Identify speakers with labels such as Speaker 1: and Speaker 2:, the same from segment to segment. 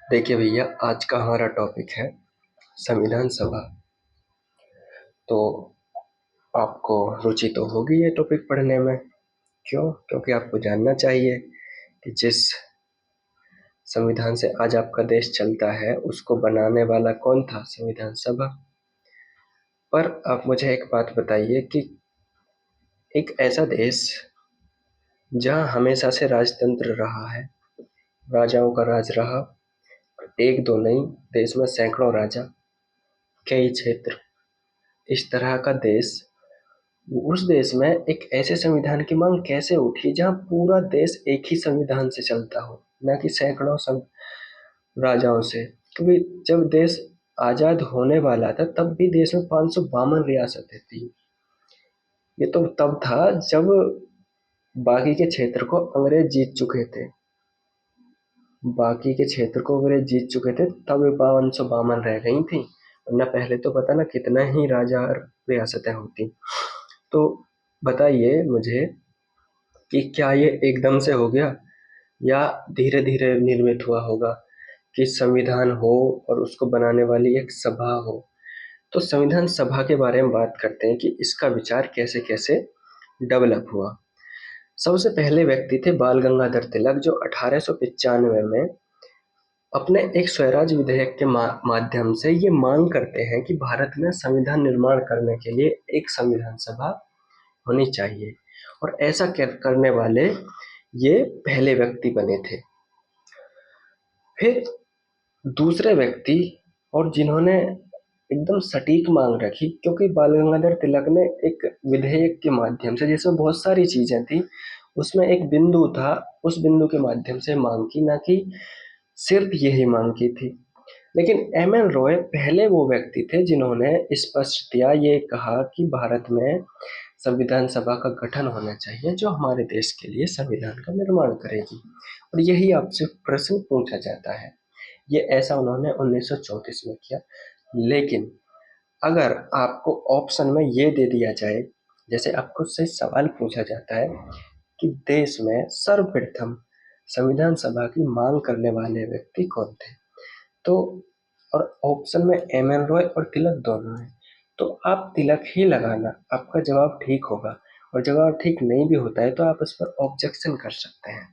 Speaker 1: देखिए भैया, आज का हमारा टॉपिक है संविधान सभा। तो आपको रुचि तो होगी ये टॉपिक पढ़ने में। क्यों? क्योंकि आपको जानना चाहिए कि जिस संविधान से आज आपका देश चलता है उसको बनाने वाला कौन था? संविधान सभा। पर आप मुझे एक बात बताइए कि एक ऐसा देश जहाँ हमेशा से राजतंत्र रहा है, राजाओं का राज रहा, एक दो नहीं, देश में सैकड़ों राजा, कई क्षेत्र, इस तरह का देश, उस देश में एक ऐसे संविधान की मांग कैसे उठी जहां पूरा देश एक ही संविधान से चलता हो, न कि सैकड़ों राजाओं से? क्योंकि जब देश आजाद होने वाला था तब भी देश में 552 रियासतें थी। ये तो तब था जब बाकी के क्षेत्र को अंग्रेज जीत चुके थे, तब ये 552 रह गई थी, वरना पहले तो पता ना कितना ही राजा रियासतें होती। तो बताइए मुझे कि क्या ये एकदम से हो गया या धीरे धीरे निर्मित हुआ होगा कि संविधान हो और उसको बनाने वाली एक सभा हो? तो संविधान सभा के बारे में बात करते हैं कि इसका विचार कैसे कैसे डेवलप हुआ। सबसे पहले व्यक्ति थे बाल गंगाधर तिलक, जो 1895 में अपने एक स्वराज विधेयक के माध्यम से ये मांग करते हैं कि भारत में संविधान निर्माण करने के लिए एक संविधान सभा होनी चाहिए, और ऐसा करने वाले ये पहले व्यक्ति बने थे। फिर दूसरे व्यक्ति, और जिन्होंने एकदम सटीक मांग रखी, क्योंकि बाल गंगाधर तिलक ने एक विधेयक के माध्यम से, जिसमें बहुत सारी चीजें थी, उसमें एक बिंदु था, उस बिंदु के माध्यम से मांग की, ना कि सिर्फ यही मांग की थी। लेकिन एम एन रॉय पहले वो व्यक्ति थे जिन्होंने स्पष्टतया ये कहा कि भारत में संविधान सभा का गठन होना चाहिए, जो हमारे देश के लिए संविधान का निर्माण करेगी, और यही आपसे प्रश्न पूछा जाता है। ये ऐसा उन्होंने 1934 में किया। लेकिन अगर आपको ऑप्शन में ये दे दिया जाए, जैसे आपको से सवाल पूछा जाता है कि देश में सर्वप्रथम संविधान सभा की मांग करने वाले व्यक्ति कौन थे, तो और ऑप्शन में एम एन रॉय और तिलक दोनों हैं, तो आप तिलक ही लगाना, आपका जवाब ठीक होगा। और जवाब ठीक नहीं भी होता है तो आप उस पर ऑब्जेक्शन कर सकते हैं,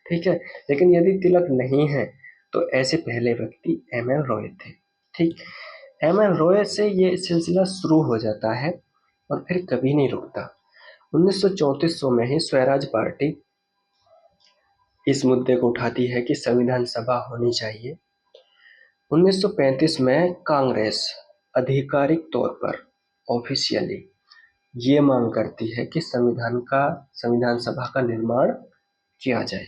Speaker 1: ठीक है। लेकिन यदि तिलक नहीं है तो ऐसे पहले व्यक्ति एम एन रॉय थे, ठीक। एम एन रॉय से ये सिलसिला शुरू हो जाता है और फिर कभी नहीं रुकता। 1934 में ही स्वराज पार्टी इस मुद्दे को उठाती है कि संविधान सभा होनी चाहिए। 1935 में कांग्रेस आधिकारिक तौर पर ऑफिशियली ये मांग करती है कि संविधान सभा का निर्माण किया जाए,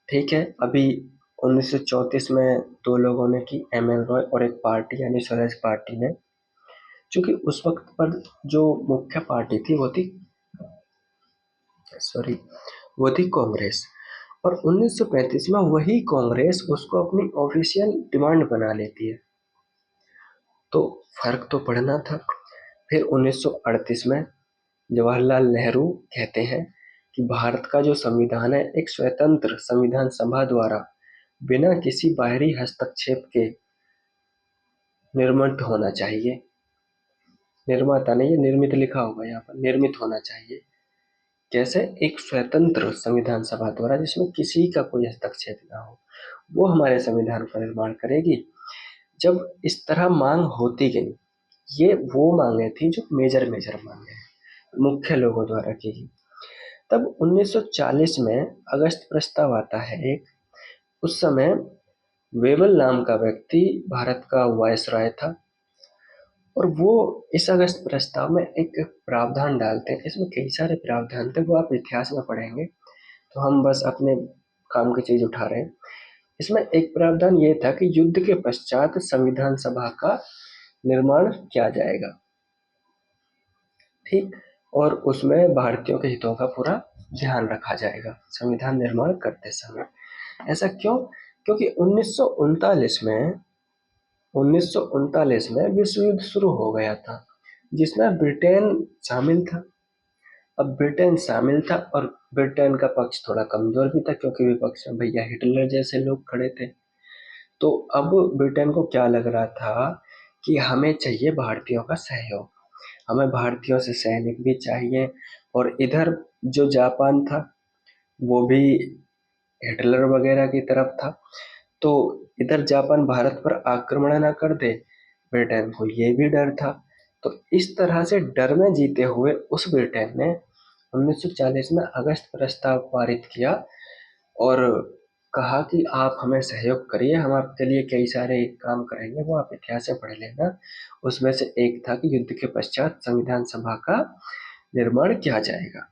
Speaker 1: ठीक है। अभी 1934 में दो लोगों ने की, एम एन रॉय और एक पार्टी यानी स्वराज पार्टी ने, क्योंकि उस वक्त पर जो मुख्य पार्टी थी वो थी कांग्रेस। और 1935 में वही कांग्रेस उसको अपनी ऑफिशियल डिमांड बना लेती है, तो फर्क तो पड़ना था। फिर 1938 में जवाहरलाल नेहरू कहते हैं कि भारत का जो संविधान है एक स्वतंत्र संविधान सभा द्वारा बिना किसी बाहरी हस्तक्षेप के निर्मित होना चाहिए। निर्माता नहीं, ये निर्मित लिखा होगा यहाँ पर, निर्मित होना चाहिए। कैसे? एक स्वतंत्र संविधान सभा द्वारा, जिसमें किसी का कोई हस्तक्षेप ना हो, वो हमारे संविधान का निर्माण करेगी। जब इस तरह मांग होती गई, ये वो मांगे थी जो मेजर मांगे हैं, मुख्य लोगों द्वारा की गई। तब 1940 में अगस्त प्रस्ताव आता है एक। उस समय वेबल नाम का व्यक्ति भारत का वायसराय था, और वो इस अगस्त प्रस्ताव में एक प्रावधान डालते हैं। इसमें कई सारे प्रावधान थे, वो आप इतिहास में पढ़ेंगे, तो हम बस अपने काम की चीज उठा रहे हैं। इसमें एक प्रावधान ये था कि युद्ध के पश्चात संविधान सभा का निर्माण किया जाएगा, ठीक। और उसमें भारतीयों के हितों का पूरा ध्यान रखा जाएगा संविधान निर्माण करते समय। ऐसा क्यों? क्योंकि 1939 में विश्व युद्ध शुरू हो गया था, जिसमें ब्रिटेन शामिल था। अब ब्रिटेन शामिल था और ब्रिटेन का पक्ष थोड़ा कमजोर भी था, क्योंकि विपक्ष में भैया हिटलर जैसे लोग खड़े थे। तो अब ब्रिटेन को क्या लग रहा था कि हमें चाहिए भारतीयों का सहयोग, हमें भारतीयों से सैनिक भी चाहिए, और इधर जो जापान था वो भी हिटलर वगैरह की तरफ था, तो इधर जापान भारत पर आक्रमण ना कर दे, ब्रिटेन को ये भी डर था। तो इस तरह से डर में जीते हुए उस ब्रिटेन ने 1940 में अगस्त प्रस्ताव पारित किया और कहा कि आप हमें सहयोग करिए, हम आपके लिए कई सारे काम करेंगे, वो आप इतिहास से पढ़ लेना। उसमें से एक था कि युद्ध के पश्चात संविधान सभा का निर्माण किया जाएगा।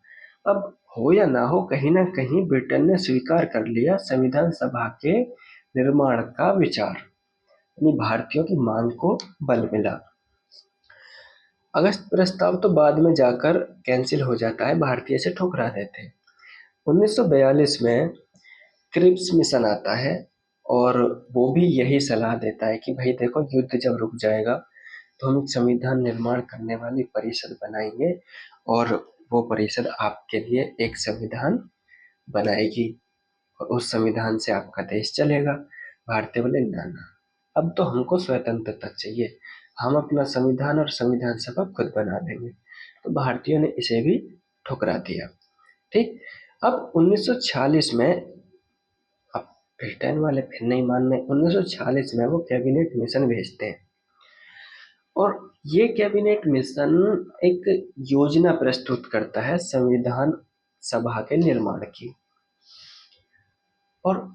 Speaker 1: अब हो या ना हो, कहीं ना कहीं ब्रिटेन ने स्वीकार कर लिया संविधान सभा के निर्माण का विचार, यानी भारतीयों की मांग को बल मिला। अगस्त प्रस्ताव तो बाद में जाकर कैंसिल हो जाता है, भारतीय से ठुकरा देते हैं। 1942 में क्रिप्स मिशन आता है और वो भी यही सलाह देता है कि भाई देखो, युद्ध जब रुक जाएगा तो हम एक संविधान निर्माण करने वाली परिषद बनाएंगे और वो परिषद आपके लिए एक संविधान बनाएगी और उस संविधान से आपका देश चलेगा। भारतीय बोले ना ना, अब तो हमको स्वतंत्रता चाहिए, हम अपना संविधान और संविधान सभा खुद बना लेंगे। तो भारतीयों ने इसे भी ठुकरा दिया। ठीक। अब 1946 में, अब ब्रिटेन वाले फिर नहीं मान रहे, 1946 में वो कैबिनेट मिशन भेजते हैं और ये कैबिनेट मिशन एक योजना प्रस्तुत करता है संविधान सभा के निर्माण की। और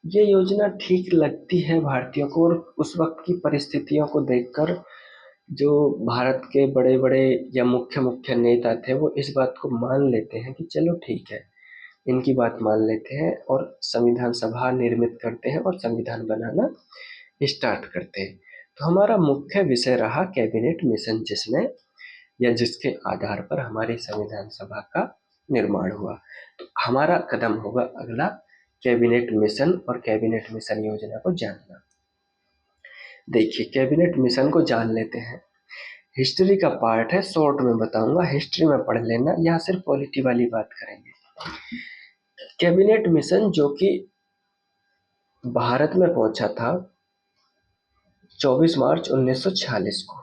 Speaker 1: ये योजना ठीक लगती है भारतीयों को, और उस वक्त की परिस्थितियों को देखकर जो भारत के बड़े बड़े या मुख्य मुख्य नेता थे वो इस बात को मान लेते हैं कि चलो ठीक है, इनकी बात मान लेते हैं और संविधान सभा निर्मित करते हैं और संविधान बनाना स्टार्ट करते हैं। तो हमारा मुख्य विषय रहा कैबिनेट मिशन, जिसमें या जिसके आधार पर हमारी संविधान सभा का निर्माण हुआ। तो हमारा कदम होगा अगला कैबिनेट मिशन और कैबिनेट मिशन योजना को जानना। देखिए, कैबिनेट मिशन को जान लेते हैं। हिस्ट्री का पार्ट है, शॉर्ट में बताऊंगा, हिस्ट्री में पढ़ लेना, यहाँ सिर्फ पॉलिटी वाली बात करेंगे। कैबिनेट मिशन जो कि भारत में पहुंचा था 24 मार्च 1946 को,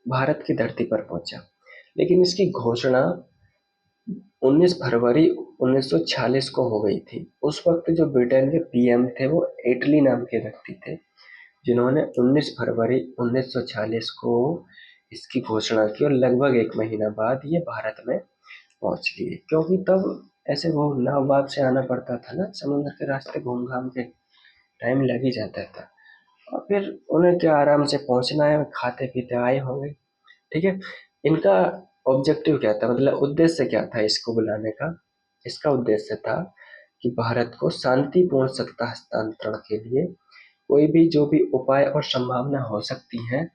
Speaker 1: भारत की धरती पर पहुंचा, लेकिन इसकी घोषणा 19 फरवरी 1946 को हो गई थी। उस वक्त जो ब्रिटेन के पीएम थे वो एटली नाम के व्यक्ति थे, जिन्होंने 19 फरवरी 1946 को इसकी घोषणा की और लगभग एक महीना बाद ये भारत में पहुंच लिए, क्योंकि तब ऐसे वो नाव वाव से आना पड़ता था ना, समुद्र के रास्ते घूम घाम के टाइम लग ही जाता था, और फिर उन्हें क्या आराम से पहुंचना है, खाते पीते आए होंगे। ठीक है। इनका ऑब्जेक्टिव क्या था, मतलब उद्देश्य क्या था इसको बुलाने का? इसका उद्देश्य था कि भारत को शांतिपूर्ण सत्ता हस्तांतरण के लिए कोई भी जो भी उपाय और संभावना हो सकती है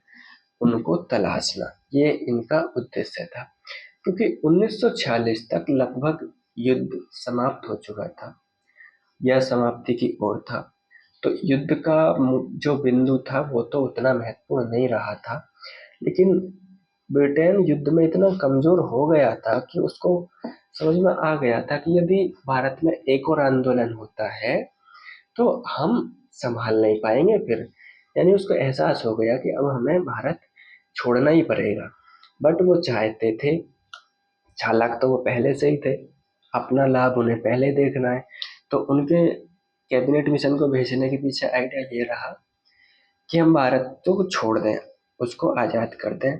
Speaker 1: उनको तलाशना, ये इनका उद्देश्य था। क्योंकि 1946 तक लगभग युद्ध समाप्त हो चुका था या समाप्ति की ओर था, तो युद्ध का जो बिंदु था वो तो उतना महत्वपूर्ण नहीं रहा था, लेकिन ब्रिटेन युद्ध में इतना कमजोर हो गया था कि उसको समझ में आ गया था कि यदि भारत में एक और आंदोलन होता है तो हम संभाल नहीं पाएंगे फिर, यानी उसको एहसास हो गया कि अब हमें भारत छोड़ना ही पड़ेगा। बट वो चाहते थे, चालाक तो वो पहले से ही थे, अपना लाभ उन्हें पहले देखना है, तो उनके कैबिनेट मिशन को भेजने के पीछे आइडिया ये रहा कि हम भारत को छोड़ दें, उसको आज़ाद कर दें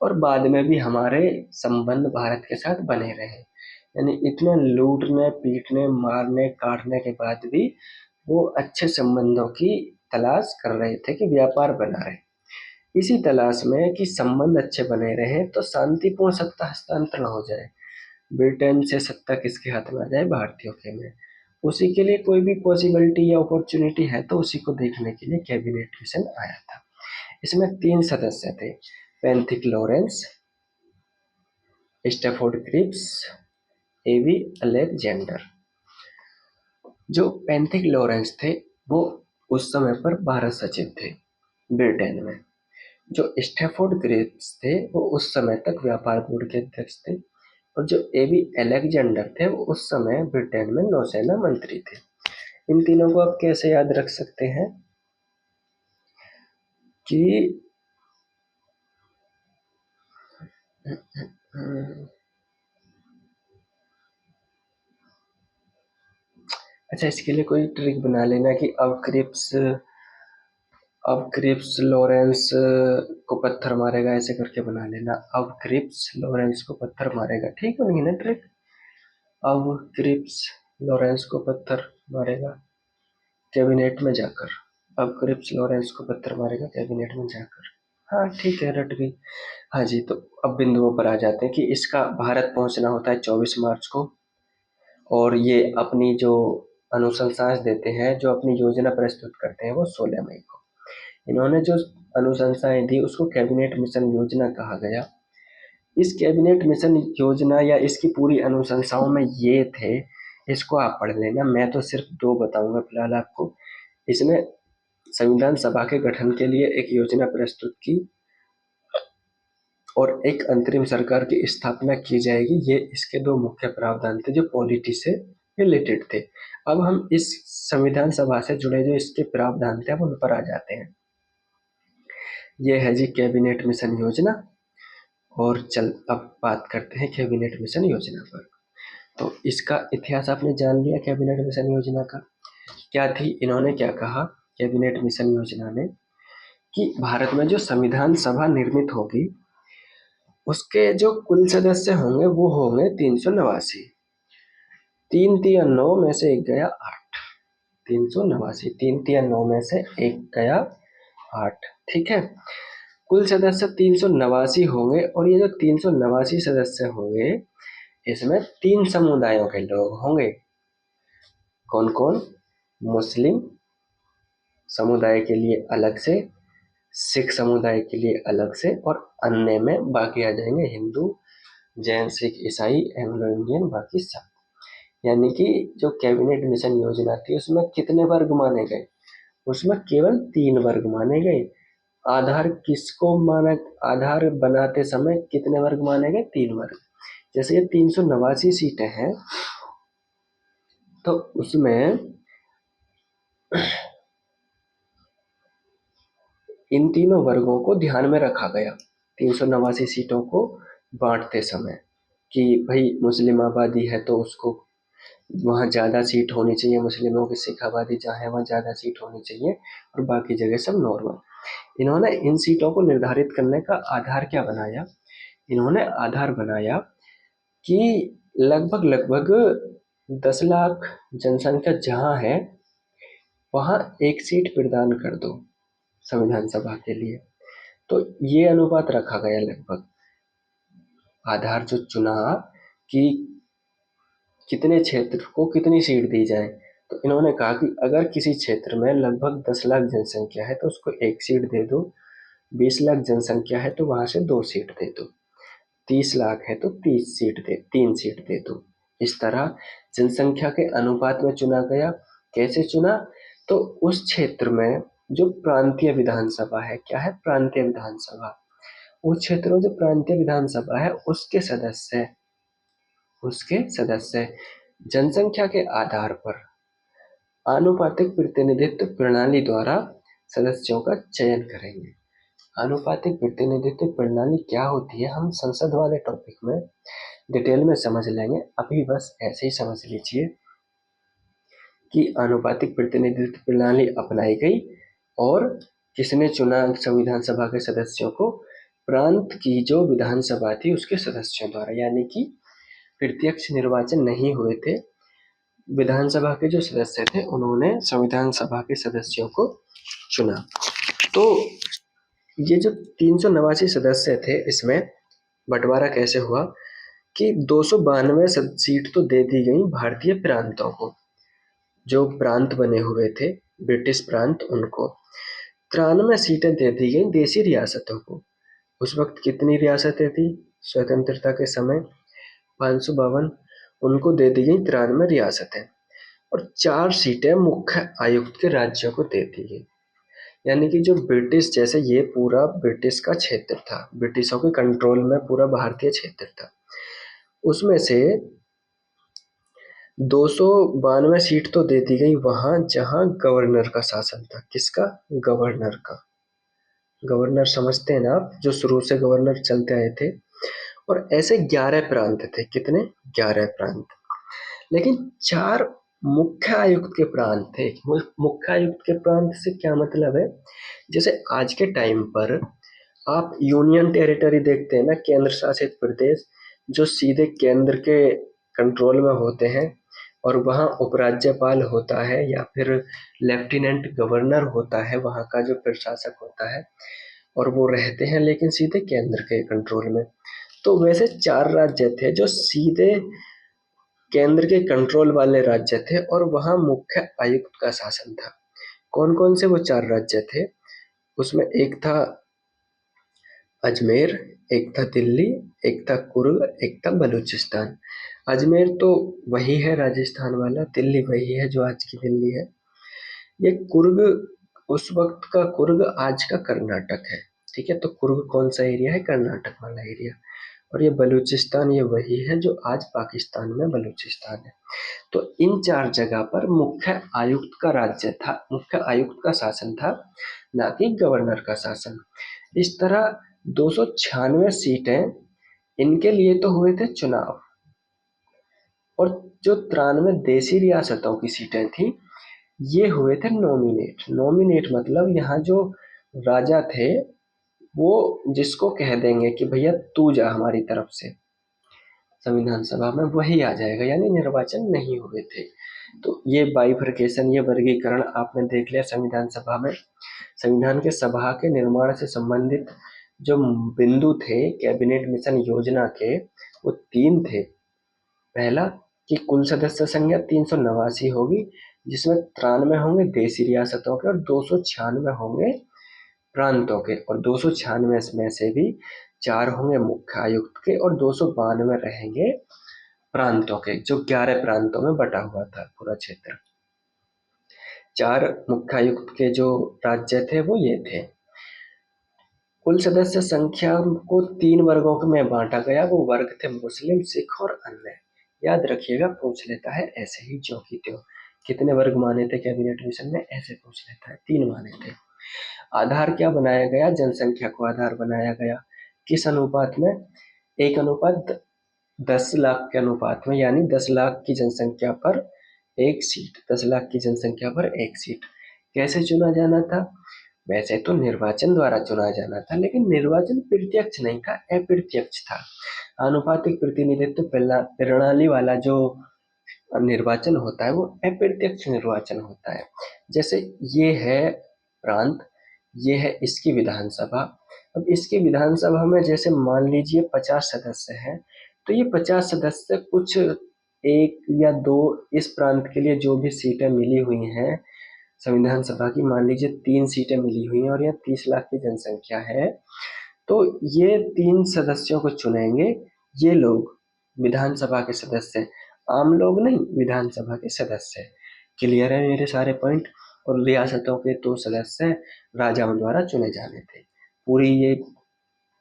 Speaker 1: और बाद में भी हमारे संबंध भारत के साथ बने रहें। यानी इतने लूटने पीटने मारने काटने के बाद भी वो अच्छे संबंधों की तलाश कर रहे थे कि व्यापार बना रहे। इसी तलाश में कि संबंध अच्छे बने रहे तो शांतिपूर्ण सत्ता हस्तांतरण हो जाए, ब्रिटेन से सत्ता किसके हाथ में आ जाए, भारतीयों के में, उसी के लिए कोई भी पॉसिबिलिटी या अपॉर्चुनिटी है तो उसी को देखने के लिए कैबिनेट मिशन आया था। इसमें 3 सदस्य थे, पेंथिक लॉरेंस, स्टैफोर्ड क्रिप्स, एवी अलेक्जेंडर। जो पेंथिक लॉरेंस थे वो उस समय पर भारत सचिव थे ब्रिटेन में। जो स्टैफोर्ड क्रिप्स थे वो उस समय तक व्यापार बोर्ड के अध्यक्ष थे, और जो एवी अलेक्जेंडर थे वो उस समय ब्रिटेन में नौसेना मंत्री थे। इन तीनों को आप कैसे याद रख सकते हैं? कि अच्छा, इसके लिए कोई ट्रिक बना लेना कि अब क्रिप्स लॉरेंस को पत्थर मारेगा, ऐसे करके बना लेना। अब क्रिप्स लॉरेंस को पत्थर मारेगा, ठीक बनेगी ना ट्रिक। अब क्रिप्स लॉरेंस को पत्थर मारेगा कैबिनेट में जाकर। अब क्रिप्स लॉरेंस को पत्थर मारेगा कैबिनेट में जाकर। हाँ ठीक है, रट गई। हाँ जी, तो अब बिंदुओं पर आ जाते हैं कि इसका भारत पहुंचना होता है 24 मार्च को, और ये अपनी जो अनुशंसाएं देते हैं, जो अपनी योजना प्रस्तुत करते हैं, वो 16 मई को। इन्होंने जो अनुशंसाएं दी उसको कैबिनेट मिशन योजना कहा गया। इस कैबिनेट मिशन योजना या इसकी पूरी अनुशंसाओं में ये थे, इसको आप पढ़ लेना, मैं तो सिर्फ दो बताऊंगा फिलहाल आपको। इसने संविधान सभा के गठन के लिए एक योजना प्रस्तुत की और एक अंतरिम सरकार की स्थापना की जाएगी। ये इसके दो मुख्य प्रावधान थे जो पॉलिटी से रिलेटेड थे। अब हम इस संविधान सभा से जुड़े जो इसके प्रावधान थे, अब उन पर आ जाते हैं। ये है जी कैबिनेट मिशन योजना। और चल अब बात करते हैं कैबिनेट मिशन योजना पर। तो इसका इतिहास आपने जान लिया। कैबिनेट मिशन योजना का क्या थी, इन्होंने क्या कहा कैबिनेट मिशन योजना ने, कि भारत में जो संविधान सभा निर्मित होगी उसके जो कुल सदस्य होंगे वो होंगे 389। 3 3 9 में से एक गया 8। 389, 3 3 9 में से एक गया 8, ठीक है। कुल सदस्य 389 होंगे, और ये जो 389 सदस्य होंगे इसमें 3 समुदायों के लोग होंगे। कौन कौन? मुस्लिम समुदाय के लिए अलग से, सिख समुदाय के लिए अलग से, और अन्य में बाकी आ जाएंगे हिंदू, जैन, सिख, ईसाई, एंग्लो इंडियन, बाकी सब। यानी कि जो कैबिनेट मिशन योजना थी उसमें कितने वर्ग माने गए? उसमें केवल 3 वर्ग माने गए। आधार किसको माना? आधार बनाते समय कितने वर्ग माने गए? 3 वर्ग। जैसे ये 389 सीटें हैं तो उसमें इन तीनों वर्गों को ध्यान में रखा गया 389 सीटों को बांटते समय, कि भाई मुस्लिम आबादी है तो उसको वहाँ ज़्यादा सीट होनी चाहिए, मुस्लिमों की, सिख आबादी जहाँ है वहाँ ज़्यादा सीट होनी चाहिए, और बाकी जगह सब नॉर्मल। इन्होंने इन सीटों को निर्धारित करने का आधार क्या बनाया? इन्होंने आधार बनाया कि लगभग लगभग 10 लाख जनसंख्या जहाँ है वहाँ एक सीट प्रदान कर दो संविधान सभा के लिए। तो ये अनुपात रखा गया लगभग। आधार जो चुना कि कितने क्षेत्र को कितनी सीट दी जाए, तो इन्होंने कहा कि अगर किसी क्षेत्र में लगभग 10 लाख जनसंख्या है तो उसको एक सीट दे दो, 20 लाख जनसंख्या है तो वहां से 2 सीट दे दो, 30 लाख है तो 3 सीट दे दो। इस तरह जनसंख्या के अनुपात में चुना गया। कैसे चुना? तो उस क्षेत्र में जो प्रांतीय विधानसभा है, क्या है? प्रांतीय विधानसभा। उस क्षेत्र में जो प्रांतीय विधानसभा है उसके सदस्य जनसंख्या के आधार पर आनुपातिक प्रतिनिधित्व प्रणाली द्वारा सदस्यों का चयन करेंगे। आनुपातिक प्रतिनिधित्व प्रणाली क्या होती है हम संसद वाले टॉपिक में डिटेल में समझ लेंगे, अभी बस ऐसे ही समझ लीजिए कि आनुपातिक प्रतिनिधित्व प्रणाली अपनाई गई और किसने चुना संविधान सभा के सदस्यों को? प्रांत की जो विधानसभा थी उसके सदस्यों द्वारा, यानी कि प्रत्यक्ष निर्वाचन नहीं हुए थे। विधानसभा के जो सदस्य थे उन्होंने संविधान सभा के सदस्यों को चुना। तो ये जो 389 सदस्य थे इसमें बंटवारा कैसे हुआ कि 292 सीट तो दे दी गई भारतीय प्रांतों को, जो प्रांत बने हुए थे ब्रिटिश प्रांत, उनको 93 सीटें दे दी गई देशी रियासतों को। उस वक्त कितनी रियासतें थी स्वतंत्रता के समय? 552। उनको दे दी गई 93 रियासतें, और 4 सीटें मुख्य आयुक्त के राज्यों को दे दी गई। यानी कि जो ब्रिटिश, जैसे ये पूरा ब्रिटिश का क्षेत्र था, ब्रिटिशों के कंट्रोल में पूरा भारतीय क्षेत्र था, उसमें से 292 सीट तो दे दी गई वहां जहां गवर्नर का शासन था। किसका? गवर्नर का। गवर्नर समझते हैं ना आप, जो शुरू से गवर्नर चलते आए थे। और ऐसे 11 प्रांत थे। कितने? 11 प्रांत। लेकिन 4 मुख्य आयुक्त के प्रांत थे। मुख्य आयुक्त के प्रांत से क्या मतलब है? जैसे आज के टाइम पर आप यूनियन टेरिटरी देखते हैं ना, केंद्र शासित प्रदेश, जो सीधे केंद्र के कंट्रोल में होते हैं, और वहाँ उपराज्यपाल होता है या फिर लेफ्टिनेंट गवर्नर होता है, वहाँ का जो प्रशासक होता है, और वो रहते हैं लेकिन सीधे केंद्र के कंट्रोल में। तो वैसे 4 राज्य थे जो सीधे केंद्र के कंट्रोल वाले राज्य थे, और वहाँ मुख्य आयुक्त का शासन था। कौन कौन से वो 4 राज्य थे? उसमें एक था अजमेर, एक था दिल्ली, एक था कुर्ग, एक था बलूचिस्तान। अजमेर तो वही है राजस्थान वाला, दिल्ली वही है जो आज की दिल्ली है। ये कुर्ग उस वक्त का कुर्ग आज का कर्नाटक है। ठीक है, तो कुर्ग कौन सा एरिया है? कर्नाटक वाला एरिया। और ये बलूचिस्तान ये वही है जो आज पाकिस्तान में बलूचिस्तान है। तो इन 4 जगह पर मुख्य आयुक्त का राज्य था, मुख्य आयुक्त का शासन था, ना कि गवर्नर का शासन। इस तरह 296 सीटें इनके लिए तो हुए थे चुनाव। और जो 93 देशी रियासतों की सीटें थी, ये हुए थे नॉमिनेट। नॉमिनेट मतलब यहाँ जो राजा थे वो जिसको कह देंगे कि भैया तू जा हमारी तरफ से संविधान सभा में, वही आ जाएगा, यानी निर्वाचन नहीं हुए थे। तो ये बाइफरकेशन, ये वर्गीकरण आपने देख लिया संविधान सभा में। संविधान के सभा के निर्माण से संबंधित जो बिंदु थे कैबिनेट मिशन योजना के, वो 3 थे। पहला कि कुल सदस्य संख्या 389 होगी, जिसमें 93 होंगे देशी रियासतों के और 296 होंगे प्रांतों के, और 296 में से भी 4 होंगे मुख्य आयुक्त के और 292 रहेंगे प्रांतों के, जो 11 प्रांतों में बटा हुआ था पूरा क्षेत्र। 4 मुख्य आयुक्त के जो राज्य थे वो ये थे। कुल सदस्य संख्या को 3 वर्गों में बांटा गया। वो वर्ग थे मुस्लिम, सिख और अन्य। याद रखिएगा, पूछ लेता है ऐसे ही जो की त्यों। कितने वर्ग माने थे कैबिनेट मिशन में? ऐसे पूछ लेता है, 3 माने थे। आधार क्या बनाया गया? जनसंख्या को आधार बनाया गया। किस अनुपात में? 1:10 लाख के अनुपात में, यानी 10 लाख की जनसंख्या पर 1 सीट। 10 लाख की जनसंख्या पर 1 सीट। कैसे चुना जाना था? वैसे तो निर्वाचन द्वारा चुना जाना था, लेकिन निर्वाचन प्रत्यक्ष नहीं था, अप्रत्यक्ष था। आनुपातिक प्रतिनिधित्व प्रणाली वाला जो निर्वाचन होता है वो अप्रत्यक्ष निर्वाचन होता है। जैसे ये है प्रांत, ये है इसकी विधानसभा। अब इसकी विधानसभा में जैसे मान लीजिए 50 सदस्य हैं, तो ये 50 सदस्य कुछ 1 या 2 इस प्रांत के लिए जो भी सीटें मिली हुई हैं संविधान सभा की, मान लीजिए 3 सीटें मिली हुई हैं और यह 30 लाख की जनसंख्या है, तो ये 3 सदस्यों को चुनेंगे ये लोग, विधानसभा के सदस्य। आम लोग नहीं, विधानसभा के सदस्य। क्लियर है मेरे सारे पॉइंट? और रियासतों के 2 सदस्य राजाओं द्वारा चुने जाने थे। पूरी ये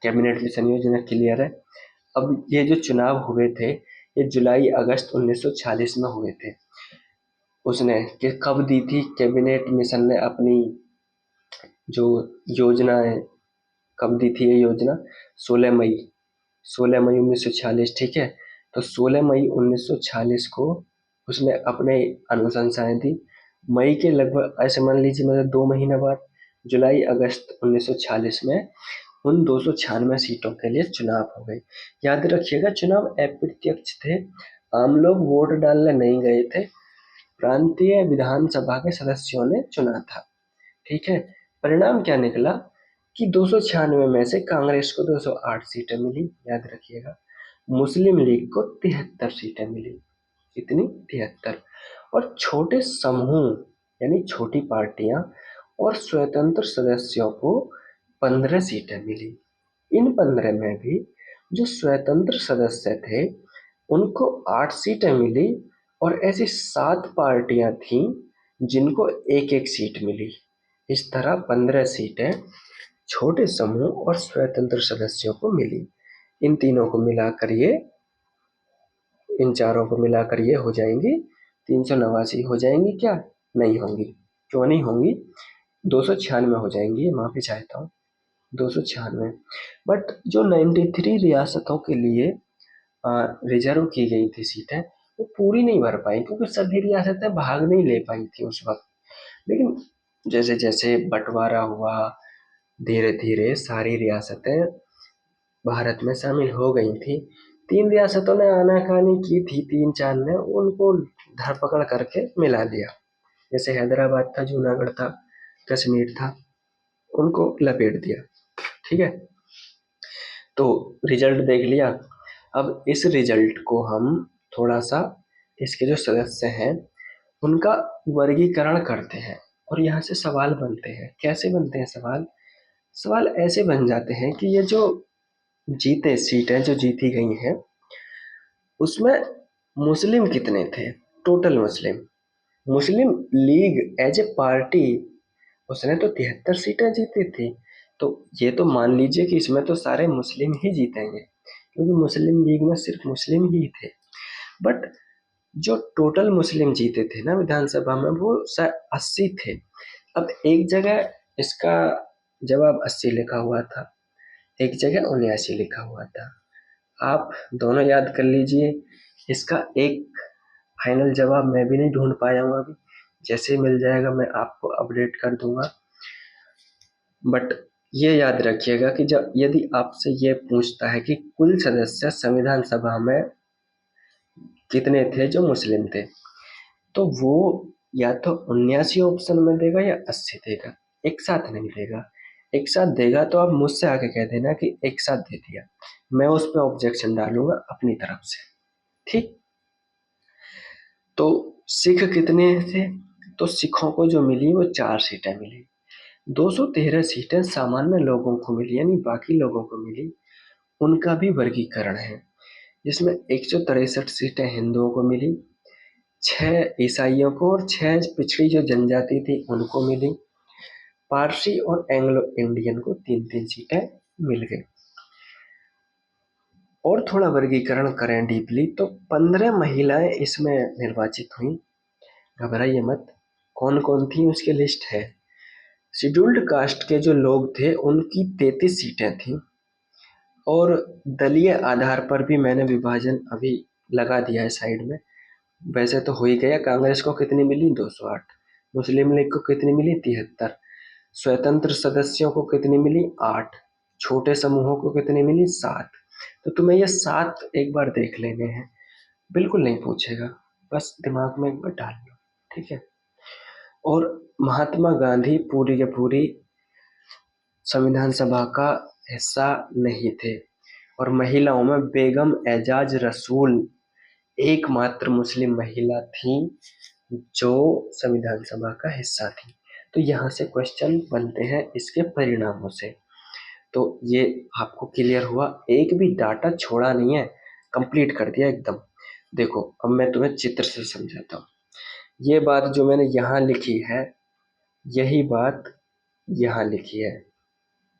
Speaker 1: कैबिनेट मिशन योजना क्लियर है। अब ये जो चुनाव हुए थे ये जुलाई अगस्त 1946 में हुए थे। उसने कि कब दी थी कैबिनेट मिशन ने अपनी जो योजना है, कब दी थी ये योजना? 16 मई, 16 मई 1946। ठीक है, तो 16 मई 1946 को उसने अपने अनुशंसाएं दी। मई के लगभग ऐसे मान लीजिए मतलब 2 महीने बाद जुलाई अगस्त 1946 में उन 296 सीटों के लिए चुनाव हो गए। याद रखिएगा, चुनाव अप्रत्यक्ष थे, आम लोग वोट डालने नहीं गए थे, प्रांतीय विधानसभा के सदस्यों ने चुना था। ठीक है, परिणाम क्या निकला कि 296 में से कांग्रेस को 208 सीटें मिली। याद रखिएगा, मुस्लिम लीग को 73 सीटें मिली। कितनी? 73। और छोटे समूह यानी छोटी पार्टियां और स्वतंत्र सदस्यों को 15 सीटें मिली। इन 15 में भी जो स्वतंत्र सदस्य थे उनको 8 सीटें मिली, और ऐसी 7 पार्टियां थीं जिनको एक एक सीट मिली। इस तरह 15 सीटें छोटे समूह और स्वतंत्र सदस्यों को मिली। इन तीनों को मिलाकर ये, इन चारों को मिलाकर ये हो जाएंगी 389 हो जाएंगी। क्या नहीं होंगी? क्यों नहीं होंगी? 296 हो जाएंगी, माफी चाहता हूँ। 296। बट जो 93 रियासतों के लिए रिजर्व की गई थी सीटें, वो पूरी नहीं भर पाई क्योंकि सभी रियासतें भाग नहीं ले पाई थी उस वक्त। लेकिन जैसे जैसे बंटवारा हुआ, धीरे धीरे सारी रियासतें भारत में शामिल हो गई थी। 3 रियासतों ने आनाकानी की थी, 3-4 ने उनको धरपकड़ करके मिला दिया। जैसे हैदराबाद था, जूनागढ़ था, कश्मीर था, उनको लपेट दिया। ठीक है, तो रिजल्ट देख लिया। अब इस रिजल्ट को हम थोड़ा सा, इसके जो सदस्य हैं उनका वर्गीकरण करते हैं और यहाँ से सवाल बनते हैं। कैसे बनते हैं सवाल? सवाल ऐसे बन जाते हैं कि ये जो जीते सीटें जो जीती गई हैं उसमें मुस्लिम कितने थे, टोटल मुस्लिम। Muslim League as a party उसने तो 73 सीटें जीती थी। तो ये तो मान लीजिए कि इसमें तो सारे मुस्लिम ही जीतेंगे क्योंकि मुस्लिम लीग में सिर्फ मुस्लिम ही थे। बट जो टोटल मुस्लिम जीते थे ना विधानसभा में, वो 80 थे। अब एक जगह इसका जवाब 80 लिखा हुआ था, एक जगह 79 लिखा हुआ था। आप दोनों याद कर लीजिए। इसका एक फाइनल जवाब मैं भी नहीं ढूंढ पाया हूँ अभी, जैसे ही मिल जाएगा मैं आपको अपडेट कर दूंगा। बट ये याद रखिएगा कि जब यदि आपसे ये पूछता है कि कुल सदस्य संविधान सभा में कितने थे जो मुस्लिम थे, तो वो या तो 79 ऑप्शन में देगा या 80 देगा, एक साथ नहीं देगा। एक साथ देगा तो आप मुझसे आके कह देना कि एक साथ दे दिया, मैं उस पर ऑब्जेक्शन डालूंगा अपनी तरफ से। ठीक, तो सिख कितने थे? तो सिखों को जो मिली वो 4 सीटें मिली। 213 सीटें सामान्य लोगों को मिली, यानी बाकी लोगों को मिली। उनका भी वर्गीकरण है, जिसमें 163 सीटें हिंदुओं को मिली, 6 ईसाइयों को और 6 पिछड़ी जो जनजाति थी उनको मिली। पारसी और एंग्लो इंडियन को 3-3 सीटें मिल गई। और थोड़ा वर्गीकरण करें डीपली तो 15 महिलाएं इसमें निर्वाचित हुई। घबराइए मत, कौन कौन थी उसकी लिस्ट है। शेड्यूल्ड कास्ट के जो लोग थे उनकी 33 सीटें थी। और दलीय आधार पर भी मैंने विभाजन अभी लगा दिया है साइड में। वैसे तो हो ही गया। कांग्रेस को कितनी मिली? 208। मुस्लिम लीग को कितनी मिली? 73। स्वतंत्र सदस्यों को कितनी मिली? 8। छोटे समूहों को कितनी मिली? 7। तो तुम्हें ये 7 एक बार देख लेने हैं, बिल्कुल नहीं पूछेगा, बस दिमाग में एक बार डाल लो। ठीक है। और महात्मा गांधी पूरी के पूरी संविधान सभा का हिस्सा नहीं थे। और महिलाओं में बेगम एजाज रसूल एकमात्र मुस्लिम महिला थी जो संविधान सभा का हिस्सा थी। तो यहाँ से क्वेश्चन बनते हैं इसके परिणामों से। तो ये आपको क्लियर हुआ, एक भी डाटा छोड़ा नहीं है, कंप्लीट कर दिया एकदम। देखो अब मैं तुम्हें चित्र से समझाता हूँ। ये बात जो मैंने यहाँ लिखी है, यही बात यहाँ लिखी है,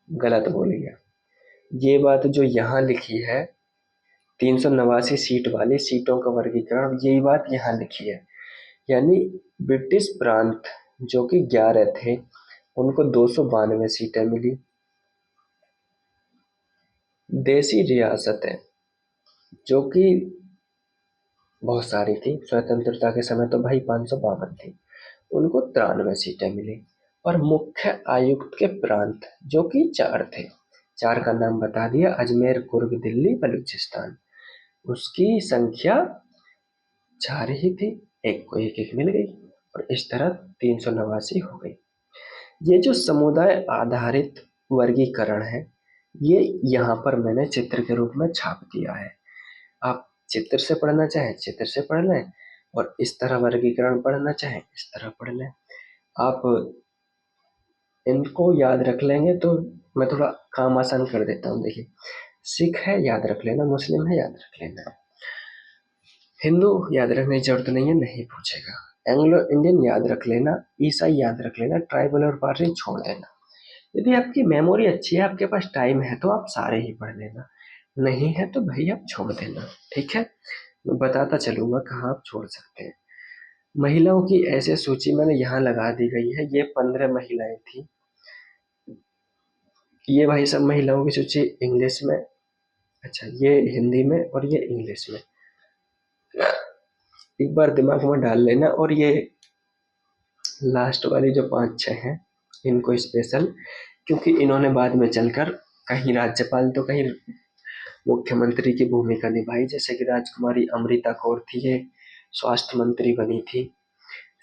Speaker 1: गलत बोल गया। ये बात जो यहाँ लिखी है 389 सीट वाली सीटों का वर्गीकरण, यही बात यहाँ लिखी है। यानी ब्रिटिश प्रांत जो कि 11 थे उनको 292 सीटें मिली। देसी रियासतें जो कि बहुत सारी थी, स्वतंत्रता के समय तो भाई 552 थी, उनको 93 सीटें मिली। और मुख्य आयुक्त के प्रांत जो कि 4 थे, 4 का नाम बता दिया, अजमेर, कुर्ग, दिल्ली, बलूचिस्तान, उसकी संख्या 4 ही थी, एक को एक एक मिल गई और इस तरह 389 हो गई। ये जो समुदाय आधारित वर्गीकरण है ये यहाँ पर मैंने चित्र के रूप में छाप दिया है। आप चित्र से पढ़ना चाहें चित्र से पढ़ लें और इस तरह वर्गीकरण पढ़ना चाहें इस तरह पढ़ लें। आप इनको याद रख लेंगे तो मैं थोड़ा काम आसान कर देता हूँ। देखिए, सिख है याद रख लेना, मुस्लिम है याद रख लेना, हिंदू याद रखने की जरूरत नहीं है, नहीं पूछेगा, एंग्लो इंडियन याद रख लेना, ईसाई याद रख लेना, ट्राइबल और पारसी छोड़ देना। यदि आपकी मेमोरी अच्छी है, आपके पास टाइम है तो आप सारे ही पढ़ लेना, नहीं है तो भाई आप छोड़ देना। ठीक है, मैं बताता चलूंगा कहाँ आप छोड़ सकते हैं। महिलाओं की ऐसे सूची मैंने यहाँ लगा दी गई है। ये 15 महिलाएं थी ये भाई सब महिलाओं की सूची इंग्लिश में, अच्छा ये हिंदी में और ये इंग्लिश में, एक बार दिमाग में डाल लेना। और ये लास्ट वाली जो 5-6 हैं इनको स्पेशल, क्योंकि इन्होंने बाद में चलकर कहीं राज्यपाल तो कहीं मुख्यमंत्री की भूमिका निभाई। जैसे कि राजकुमारी अमृता कौर थी, ये स्वास्थ्य मंत्री बनी थी।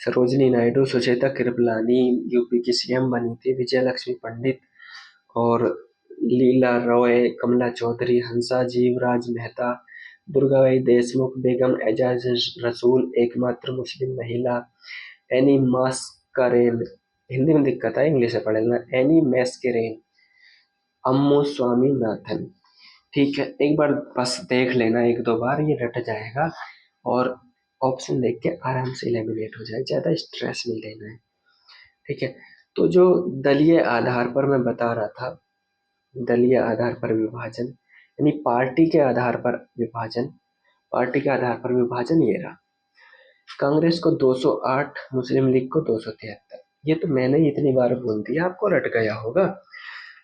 Speaker 1: सरोजनी नायडू, सुचेता कृपलानी यूपी की सीएम बनी थी। विजय लक्ष्मी पंडित और लीला रॉय, कमला चौधरी, हंसा जीवराज मेहता, दुर्गाबाई देशमुख, बेगम एजाज रसूल, एकमात्र मुस्लिम महिला, एनी मास्करेन, हिंदी में दिक्कत है इंग्लिश में पढ़ना, एनी मैस्करेन, अम्मू स्वामीनाथन। ठीक है, एक बार बस देख लेना, एक दो बार ये रट जाएगा और ऑप्शन देख के आराम से एलिमिनेट हो जाए, ज़्यादा स्ट्रेस नहीं लेना है। ठीक है, तो जो दलीय आधार पर मैं बता रहा था, दलीय आधार पर विभाजन यानी पार्टी के आधार पर विभाजन, पार्टी के आधार पर विभाजन ये रहा। कांग्रेस को 208, मुस्लिम लीग को 273। ये तो मैंने ही इतनी बार बोल दिया, आपको रट गया होगा।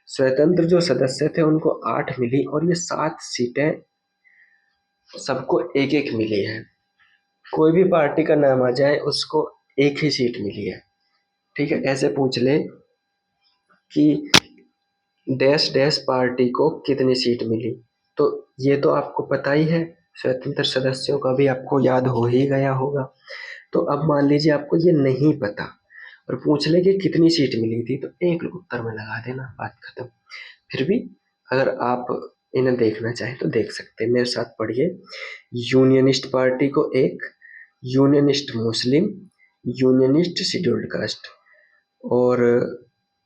Speaker 1: स्वतंत्र जो सदस्य थे उनको 8 मिली और ये 7 सीटें सबको एक एक मिली है। कोई भी पार्टी का नाम आ जाए उसको एक ही सीट मिली है। ठीक है, ऐसे पूछ ले कि डैश डैश पार्टी को कितनी सीट मिली, तो ये तो आपको पता ही है, स्वतंत्र सदस्यों का भी आपको याद हो ही गया होगा। तो अब मान लीजिए आपको ये नहीं पता और पूछ ले कि कितनी सीट मिली थी, तो एक उत्तर में लगा देना, बात खत्म। फिर भी अगर आप इन्हें देखना चाहें तो देख सकते हैं, मेरे साथ पढ़िए। यूनियनिस्ट पार्टी को 1, यूनियनिस्ट मुस्लिम, यूनियनिस्ट शेड्यूल्ड कास्ट, और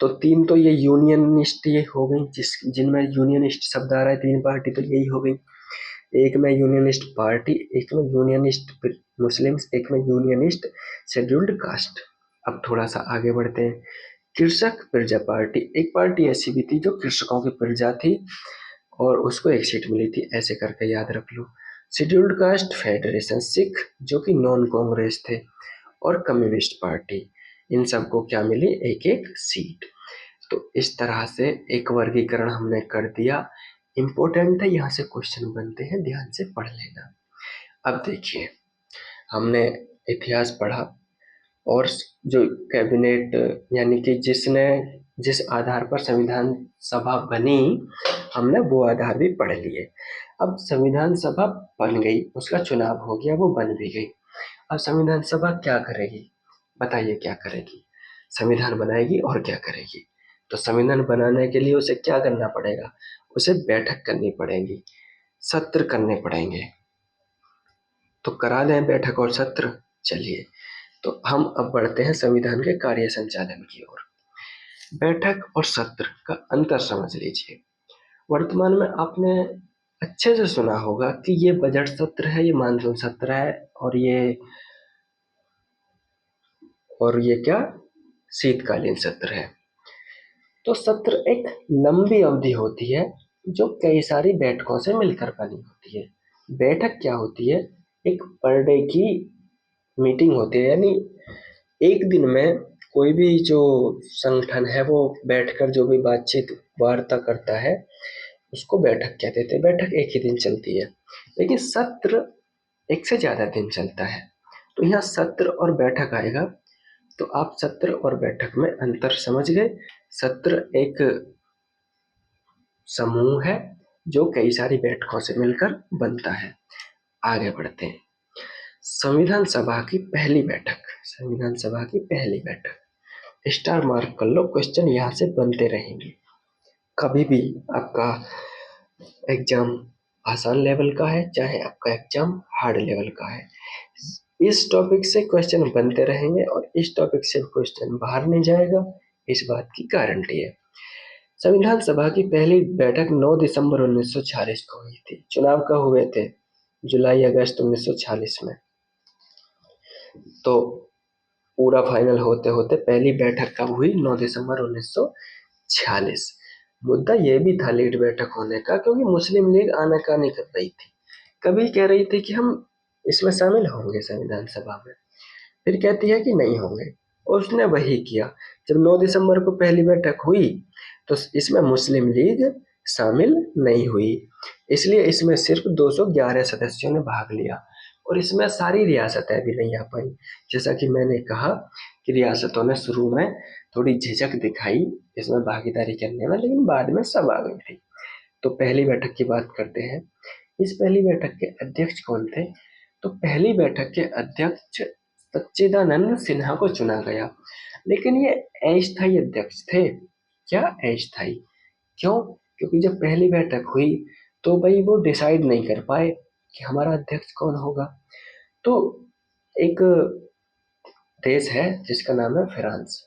Speaker 1: तो 3 तो ये यूनियनिस्ट ये हो गई, जिनमें यूनियनिस्ट शब्द आ रहा है, 3 पार्टी तो यही हो गई। एक में यूनियनिस्ट पार्टी, एक में यूनियनिस्ट मुस्लिम्स, एक में यूनियनिस्ट शेड्यूल्ड कास्ट। अब थोड़ा सा आगे बढ़ते हैं। कृषक प्रजा पार्टी, एक पार्टी ऐसी भी थी जो कृषकों की प्रजा थी और उसको एक सीट मिली थी, ऐसे करके याद रख लो। शेड्यूल्ड कास्ट फेडरेशन सिख जो कि नॉन कांग्रेस थे, और कम्युनिस्ट पार्टी, इन सबको क्या मिली, एक एक सीट। तो इस तरह से एक वर्गीकरण हमने कर दिया। इंपॉर्टेंट है, यहाँ से क्वेश्चन बनते हैं, ध्यान से पढ़ लेना। अब देखिए, हमने इतिहास पढ़ा और जो कैबिनेट यानी कि जिसने जिस आधार पर संविधान सभा बनी, हमने वो आधार भी पढ़ लिए। अब संविधान सभा बन गई, उसका चुनाव हो गया, वो बन भी गई। अब संविधान सभा क्या करेगी, बताइए क्या करेगी? संविधान बनाएगी और क्या करेगी? तो संविधान बनाने के लिए उसे क्या करना पड़ेगा, उसे बैठक करनी पड़ेगी, सत्र करने पड़ेंगे। तो करा दें बैठक और सत्र। चलिए, तो हम अब बढ़ते हैं संविधान के कार्य संचालन की ओर। बैठक और सत्र का अंतर समझ लीजिए। वर्तमान में आपने अच्छे से सुना होगा कि ये बजट सत्र है, ये मानसून सत्र है, और ये क्या, शीतकालीन सत्र है। तो सत्र एक लंबी अवधि होती है जो कई सारी बैठकों से मिलकर बनी होती है। बैठक क्या होती है, एक पर डे की मीटिंग होती है, यानी एक दिन में कोई भी जो संगठन है वो बैठकर जो भी बातचीत वार्ता करता है उसको बैठक कहते थे। बैठक एक ही दिन चलती है, लेकिन सत्र एक से ज्यादा दिन चलता है। तो यहाँ सत्र और बैठक आएगा, तो आप सत्र और बैठक में अंतर समझ गए। सत्र एक समूह है जो कई सारी बैठकों से मिलकर बनता है। आगे बढ़ते हैं। संविधान सभा की पहली बैठक, संविधान सभा की पहली बैठक, स्टार मार्क कर लो, क्वेश्चन यहाँ से बनते रहेंगे। कभी भी आपका एग्जाम आसान लेवल का है चाहे आपका एग्जाम हार्ड लेवल का है, इस टॉपिक से क्वेश्चन बनते रहेंगे और इस टॉपिक से क्वेश्चन बाहर नहीं जाएगा, इस बात की गारंटी है। संविधान सभा की पहली बैठक 9 दिसंबर 1946 को हुई थी। चुनाव कब हुए थे, जुलाई अगस्त 1946 में। तो पूरा फाइनल होते होते पहली बैठक कब हुई, 9 दिसंबर 1946। मुद्दा यह भी था लीड बैठक होने का, क्योंकि मुस्लिम लीग आनाकानी कर रही थी। कभी कह रही थी कि हम इसमें शामिल होंगे संविधान सभा में, फिर कहती है कि नहीं होंगे, और उसने वही किया। जब 9 दिसंबर को पहली बैठक हुई तो इसमें मुस्लिम लीग शामिल नहीं हुई, इसलिए इसमें सिर्फ 211 सदस्यों ने भाग लिया और इसमें सारी रियासतें भी नहीं आ पाई। जैसा कि मैंने कहा कि रियासतों ने शुरू में थोड़ी झिझक दिखाई इसमें भागीदारी करने में, लेकिन बाद में सब आ गई थी। तो पहली बैठक की बात करते हैं। इस पहली बैठक के अध्यक्ष कौन थे? तो पहली बैठक के अध्यक्ष सच्चिदानंद सिन्हा को चुना गया, लेकिन ये अस्थायी अध्यक्ष थे। क्या अस्थायी? क्यों? क्योंकि जब पहली बैठक हुई तो भाई वो डिसाइड नहीं कर पाए कि हमारा अध्यक्ष कौन होगा। तो एक देश है जिसका नाम है फ्रांस।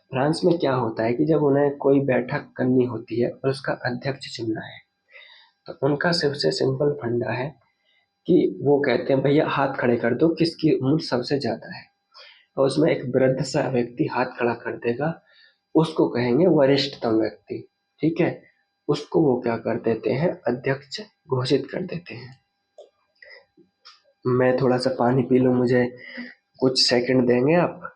Speaker 1: फ्रांस में क्या होता है कि जब उन्हें कोई बैठक करनी होती है और उसका अध्यक्ष चुनना है तो उनका सबसे सिंपल फंडा है कि वो कहते हैं भैया हाथ खड़े कर दो किसकी उम्र सबसे ज्यादा है, और उसमें एक वृद्ध सा व्यक्ति हाथ खड़ा कर देगा, उसको कहेंगे वरिष्ठतम व्यक्ति। ठीक है, उसको वो क्या कर देते हैं, अध्यक्ष घोषित कर देते हैं। मैं थोड़ा सा पानी पी लूं, मुझे कुछ सेकंड देंगे आप?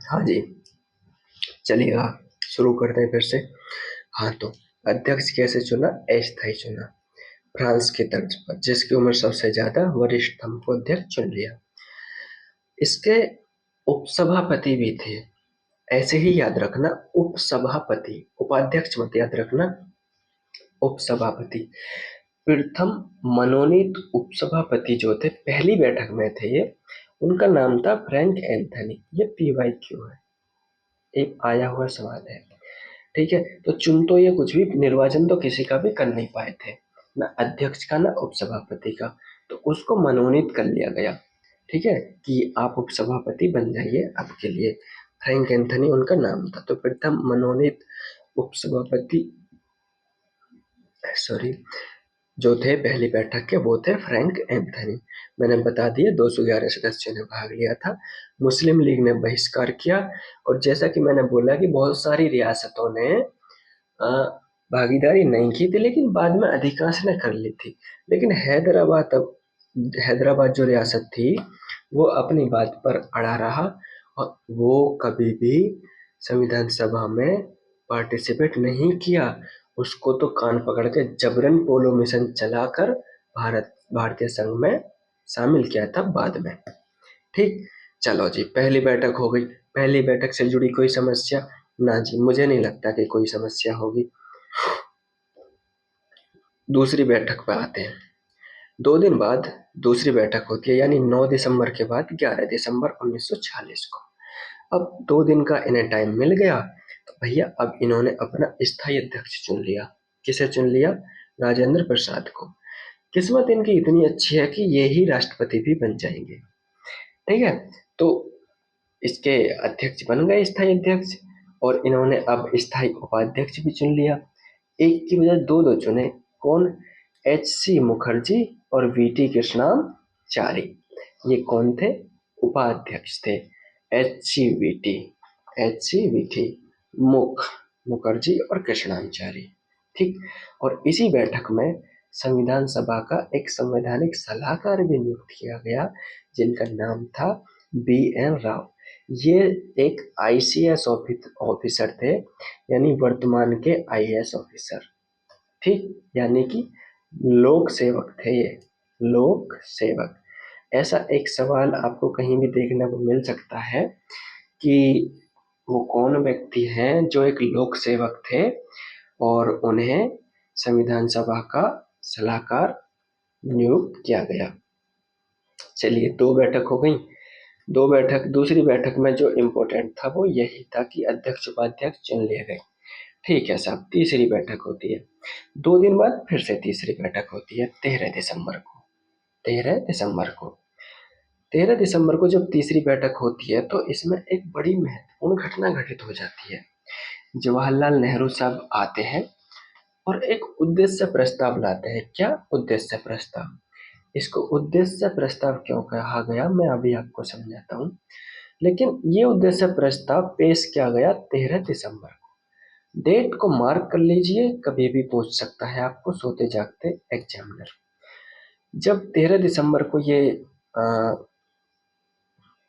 Speaker 1: हाँ जी, चलिए शुरू करते हैं फिर से। हाँ, तो अध्यक्ष कैसे चुना? अस्थायी चुना, फ्रांस की तर्ज पर, जिसकी उम्र सबसे ज्यादा, वरिष्ठतम को अध्यक्ष चुन लिया। इसके उपसभापति भी थे, ऐसे ही याद रखना, उपसभापति, उपाध्यक्ष मत याद रखना, उपसभापति। प्रथम मनोनीत उपसभापति जो थे, पहली बैठक में थे ये, उनका नाम था फ्रैंक एंथनी। ये PYQ है, एक आया हुआ सवाल है। ठीक है, तो चुन तो ये कुछ भी, निर्वाचन तो किसी का भी कर नहीं पाए थे, ना अध्यक्ष का ना उपसभापति का, तो उसको मनोनीत कर लिया गया। ठीक है, कि आप उपसभापति बन जाइए, आपके लिए फ्रैंक एंथनी उनका नाम था। तो प्रथम मनोनीत उपसभापति जो थे पहली बैठक के, वो थे फ्रैंक एंथनी। मैंने बता दिया 211 सदस्यों ने भाग लिया था, मुस्लिम लीग ने बहिष्कार किया, और जैसा कि मैंने बोला कि बहुत सारी रियासतों ने भागीदारी नहीं की थी, लेकिन बाद में अधिकांश ने कर ली थी। लेकिन हैदराबाद जो रियासत थी वो अपनी बात पर अड़ा रहा, और वो कभी भी संविधान सभा में पार्टिसिपेट नहीं किया। उसको तो कान पकड़ के जबरन पोलो मिशन चलाकर भारतीय संघ में शामिल किया था बाद में। ठीक, चलो जी, पहली बैठक हो गई। पहली बैठक से जुड़ी कोई समस्या? ना जी, मुझे नहीं लगता कि कोई समस्या होगी। दूसरी बैठक पर आते हैं। 2 दिन बाद दूसरी बैठक होती है, यानी 9 दिसंबर के बाद 11 दिसंबर 1946 को। अब 2 दिन का इन्हें टाइम मिल गया, तो भैया अब इन्होंने अपना स्थायी अध्यक्ष चुन लिया। किसे चुन लिया? राजेंद्र प्रसाद को। किस्मत इनकी इतनी अच्छी है कि ये ही राष्ट्रपति भी बन जाएंगे। ठीक है, तो इसके अध्यक्ष बन गए, स्थायी अध्यक्ष, और इन्होंने अब स्थायी उपाध्यक्ष भी चुन लिया। एक की बजाय दो दो चुने। कौन? HC मुखर्जी और VT कृष्णाचारी। ये कौन थे? उपाध्यक्ष थे। HC VT मुखर्जी और कृष्णाचारी। ठीक, और इसी बैठक में संविधान सभा का एक संवैधानिक सलाहकार भी नियुक्त किया गया, जिनका नाम था BN राव। ये एक ICS ऑफिसर थे, यानी वर्तमान के IAS ऑफिसर। ठीक, यानी कि लोक सेवक थे ये, लोक सेवक। ऐसा एक सवाल आपको कहीं भी देखने को मिल सकता है कि वो कौन व्यक्ति हैं जो एक लोक सेवक थे और उन्हें संविधान सभा का सलाहकार नियुक्त किया गया। चलिए, 2 बैठक हो गई। दूसरी बैठक में जो इम्पोर्टेंट था वो यही था कि अध्यक्ष उपाध्यक्ष चुन लिए गए। ठीक है साहब, तीसरी बैठक होती है। 2 दिन बाद फिर से तीसरी बैठक होती है 13 दिसंबर को। 13 दिसंबर को 13 दिसंबर को जब तीसरी बैठक होती है तो इसमें एक बड़ी महत्वपूर्ण घटना घटित हो जाती है। जवाहरलाल नेहरू साहब आते हैं और एक उद्देश्य प्रस्ताव लाते हैं। क्या उद्देश्य प्रस्ताव? इसको उद्देश्य प्रस्ताव क्यों कहा गया मैं अभी आपको समझाता हूँ। लेकिन ये उद्देश्य प्रस्ताव पेश किया गया 13 दिसंबर को। डेट को मार्क कर लीजिए, कभी भी पूछ सकता है आपको सोते जागते एग्जामिनर। जब 13 दिसंबर को ये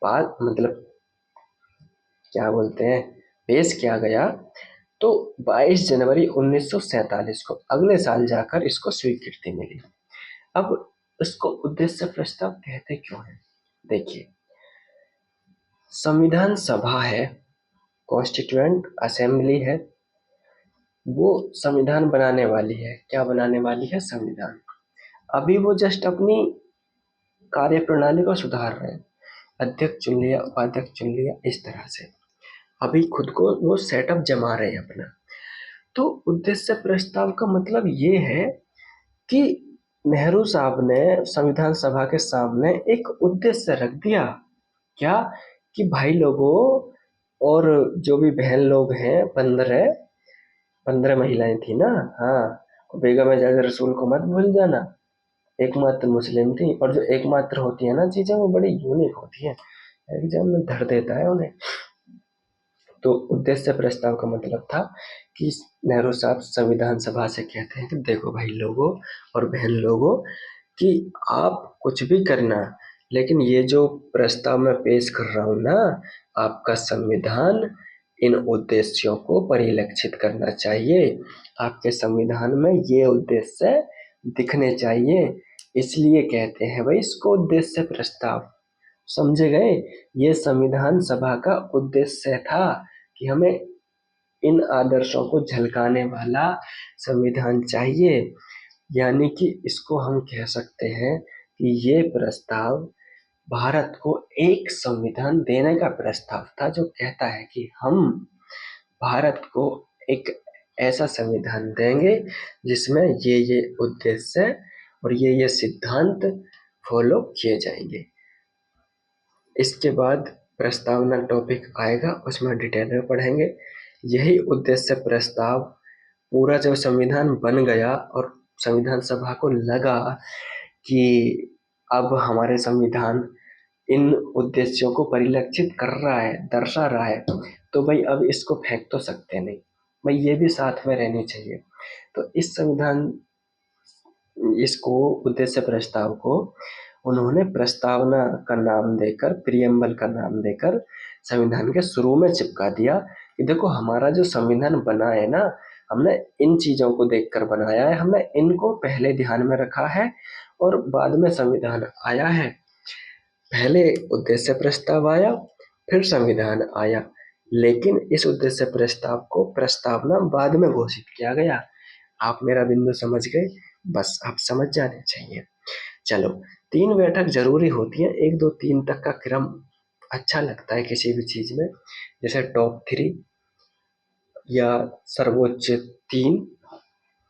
Speaker 1: बात मतलब क्या बोलते हैं पेश किया गया, तो 22 जनवरी 1947 को अगले साल जाकर इसको स्वीकृति मिली। अब इसको उद्देश्य प्रस्ताव कहते क्यों हैं? देखिए, संविधान सभा है, कॉन्स्टिट्यूएंट असेंबली है, वो संविधान बनाने वाली है। क्या बनाने वाली है? संविधान। अभी वो जस्ट अपनी कार्य प्रणाली को सुधार रहे हैं। अध्यक्ष चुन लिया, उपाध्यक्ष चुन लिया, इस तरह से अभी खुद को वो सेटअप जमा रहे हैं अपना। तो उद्देश्य प्रस्ताव का मतलब ये है कि नेहरू साहब ने संविधान सभा के सामने एक उद्देश्य रख दिया। क्या? कि भाई लोगों और जो भी बहन लोग हैं, 15 महिलाएं थी ना, हाँ, बेगम एजाज रसूल को मत भूल जाना, एकमात्र मुस्लिम थी। और जो एकमात्र होती है ना चीजें, वो बड़ी यूनिक होती है, एग्जाम में धर देता है उन्हें। तो उद्देश्य प्रस्ताव का मतलब था कि नेहरू साहब संविधान सभा से कहते हैं कि देखो भाई लोगों और बहन लोगों, कि आप कुछ भी करना, लेकिन ये जो प्रस्ताव मैं पेश कर रहा हूँ ना, आपका संविधान इन उद्देश्यों को परिलक्षित करना चाहिए। आपके संविधान में ये उद्देश्य दिखने चाहिए। इसलिए कहते हैं भाई इसको उद्देश्य प्रस्ताव। समझे गए? ये संविधान सभा का उद्देश्य था कि हमें इन आदर्शों को झलकाने वाला संविधान चाहिए। यानी कि इसको हम कह सकते हैं कि ये प्रस्ताव भारत को एक संविधान देने का प्रस्ताव था, जो कहता है कि हम भारत को एक ऐसा संविधान देंगे जिसमें ये उद्देश्य और ये सिद्धांत फॉलो किए जाएंगे। इसके बाद प्रस्तावना टॉपिक आएगा, उसमें डिटेल में पढ़ेंगे। यही उद्देश्य प्रस्ताव पूरा जब संविधान बन गया और संविधान सभा को लगा कि अब हमारे संविधान इन उद्देश्यों को परिलक्षित कर रहा है, दर्शा रहा है, तो भाई अब इसको फेंक तो सकते नहीं, भाई ये भी साथ में रहनी चाहिए। तो इस संविधान इसको उद्देश्य प्रस्ताव को उन्होंने प्रस्तावना का नाम देकर, प्रियम्बल का नाम देकर संविधान के शुरू में चिपका दिया कि देखो हमारा जो संविधान बना है ना, हमने इन चीजों को देखकर बनाया है, हमने इनको पहले ध्यान में रखा है और बाद में संविधान आया है। पहले उद्देश्य प्रस्ताव आया, फिर संविधान आया, लेकिन इस उद्देश्य प्रस्ताव को प्रस्तावना बाद में घोषित किया गया। आप मेरा बिंदु समझ गए? बस आप समझ जाने चाहिए। चलो, 3 बैठक जरूरी होती है, 1 2 3 तक का क्रम अच्छा लगता है किसी भी चीज में, जैसे टॉप 3 या सर्वोच्च 3,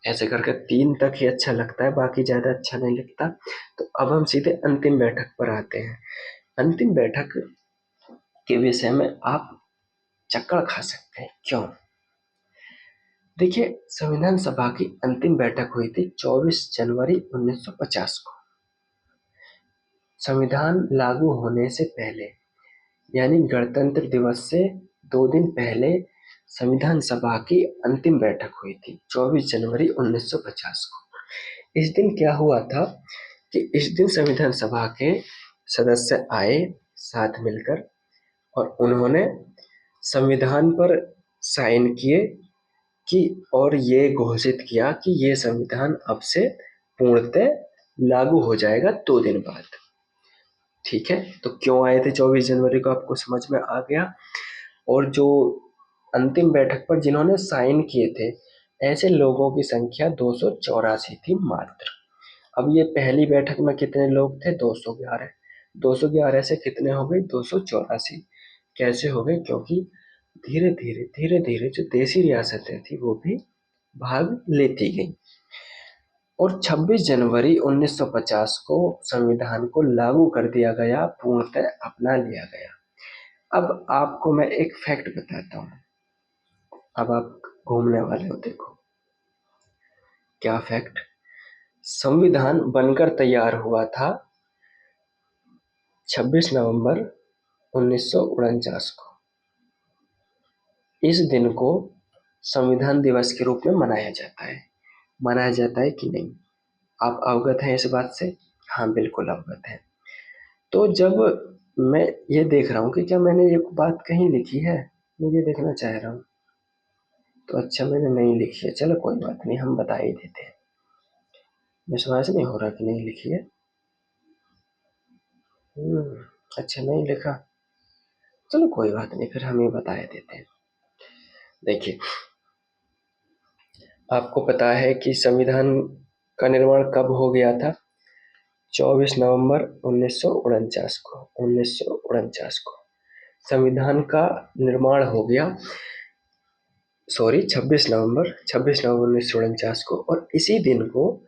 Speaker 1: ऐसे करके 3 तक ही अच्छा लगता है, बाकी ज्यादा अच्छा नहीं लगता। तो अब हम सीधे अंतिम बैठक पर आते हैं। अंतिम बैठक के विषय में आप चक्कर खा सकते हैं। क्यों? देखिए, संविधान सभा की अंतिम बैठक हुई थी 24 जनवरी 1950 को। संविधान लागू होने से पहले, यानी गणतंत्र दिवस से 2 दिन पहले संविधान सभा की अंतिम बैठक हुई थी 24 जनवरी 1950 को। इस दिन क्या हुआ था कि इस दिन संविधान सभा के सदस्य आए साथ मिलकर और उन्होंने संविधान पर साइन किए कि और ये घोषित किया कि ये संविधान अब से पूर्णतः लागू हो जाएगा 2 दिन बाद। ठीक है, तो क्यों आए थे 24 जनवरी को आपको समझ में आ गया। और जो अंतिम बैठक पर जिन्होंने साइन किए थे, ऐसे लोगों की संख्या 284 थी मात्र। अब ये पहली बैठक में कितने लोग थे? 211। 211 से कितने हो गए? 284। कैसे हो गए? क्योंकि धीरे धीरे जो देसी रियासतें थी वो भी भाग लेती गई और 26 जनवरी 1950 को संविधान को लागू कर दिया गया, पूर्णतः अपना लिया गया। अब आपको मैं एक फैक्ट बताता हूँ, अब आप घूमने वाले हो, देखो क्या फैक्ट। संविधान बनकर तैयार हुआ था 26 नवंबर 1949 को। इस दिन को संविधान दिवस के रूप में मनाया जाता है। मनाया जाता है कि नहीं, आप अवगत हैं इस बात से? हाँ, बिल्कुल अवगत हैं। तो जब मैं ये देख रहा हूँ कि क्या मैंने ये बात कहीं लिखी है, मैं ये देखना चाह रहा हूँ। तो अच्छा, मैंने नहीं लिखी है, चलो कोई बात नहीं, हम बता ही देते हैं। विश्वास नहीं हो रहा कि नहीं लिखी है। अच्छा, नहीं लिखा, चलो कोई बात नहीं, फिर हम ही बता देते हैं। देखिए, आपको पता है कि संविधान का निर्माण कब हो गया था? 24 नवंबर 1949 को संविधान का निर्माण हो गया। 26 नवंबर 1949 को, और इसी दिन को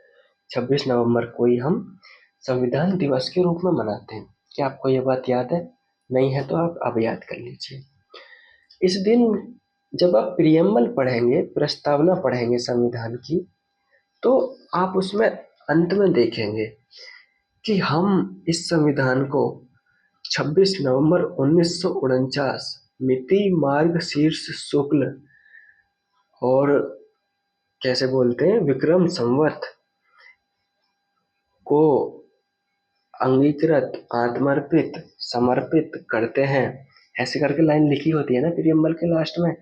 Speaker 1: 26 नवंबर को ही हम संविधान दिवस के रूप में मनाते हैं। क्या आपको ये बात याद है? नहीं है तो आप अब याद कर लीजिए। इस दिन जब आप प्रियम्बल पढ़ेंगे, प्रस्तावना पढ़ेंगे संविधान की, तो आप उसमें अंत में देखेंगे कि हम इस संविधान को 26 नवंबर 1949 मिति मार्ग शीर्ष शुक्ल और कैसे बोलते हैं विक्रम संवत को अंगीकृत, आत्मर्पित, समर्पित करते हैं, ऐसे करके लाइन लिखी होती है ना प्रियम्बल के लास्ट में।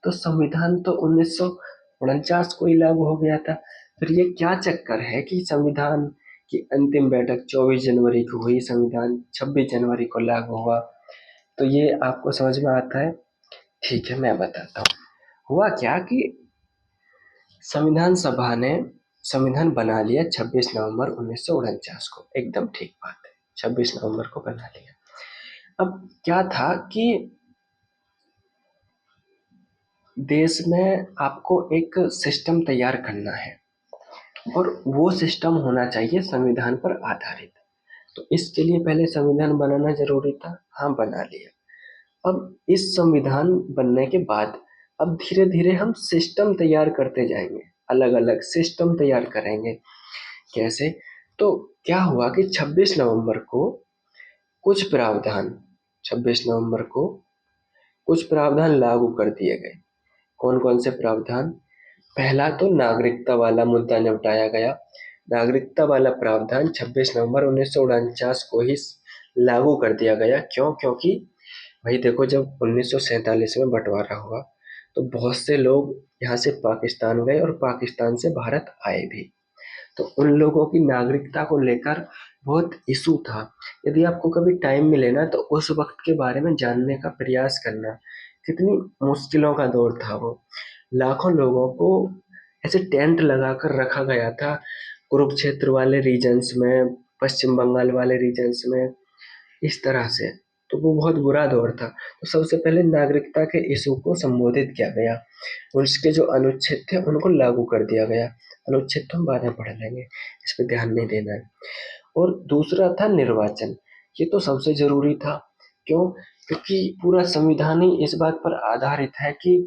Speaker 1: तो संविधान तो 1949 को ही लागू हो गया था। फिर ये क्या चक्कर है कि संविधान की अंतिम बैठक 24 जनवरी को हुई, संविधान 26 जनवरी को लागू हुआ? तो ये आपको समझ में आता है? ठीक है, मैं बताता हूँ। हुआ क्या कि संविधान सभा ने संविधान बना लिया 26 नवंबर 1949 को, एकदम ठीक बात है, 26 नवंबर को बना लिया। अब क्या था कि देश में आपको एक सिस्टम तैयार करना है और वो सिस्टम होना चाहिए संविधान पर आधारित। तो इसके लिए पहले संविधान बनाना जरूरी था, हाँ बना लिया। अब इस संविधान बनने के बाद अब धीरे धीरे हम सिस्टम तैयार करते जाएंगे, अलग अलग सिस्टम तैयार करेंगे। कैसे? तो क्या हुआ कि 26 नवंबर को कुछ प्रावधान 26 नवंबर को कुछ प्रावधान लागू कर दिए गए। कौन कौन से प्रावधान? पहला तो नागरिकता वाला मुद्दा निपटाया गया। नागरिकता वाला प्रावधान 26 नवंबर 1949 को ही लागू कर दिया गया। क्यों? क्योंकि भाई देखो, जब 1947 में बंटवारा हुआ तो बहुत से लोग यहाँ से पाकिस्तान गए और पाकिस्तान से भारत आए भी, तो उन लोगों की नागरिकता को लेकर बहुत इशू था। यदि आपको कभी टाइम मिले ना तो उस वक्त के बारे में जानने का प्रयास करना, कितनी मुश्किलों का दौर था वो। लाखों लोगों को ऐसे टेंट लगाकर रखा गया था, कुरुक्षेत्र वाले रीजन्स में, पश्चिम बंगाल वाले रीजन्स में, इस तरह से। तो वो बहुत बुरा दौर था। तो सबसे पहले नागरिकता के इशू को संबोधित किया गया, उसके जो अनुच्छेद थे उनको लागू कर दिया गया। अनुच्छेद तो हम बाद में पढ़ लेंगे, इस पर ध्यान नहीं देना है। और दूसरा था निर्वाचन। ये तो सबसे जरूरी था। क्यों? क्योंकि पूरा संविधान ही इस बात पर आधारित है कि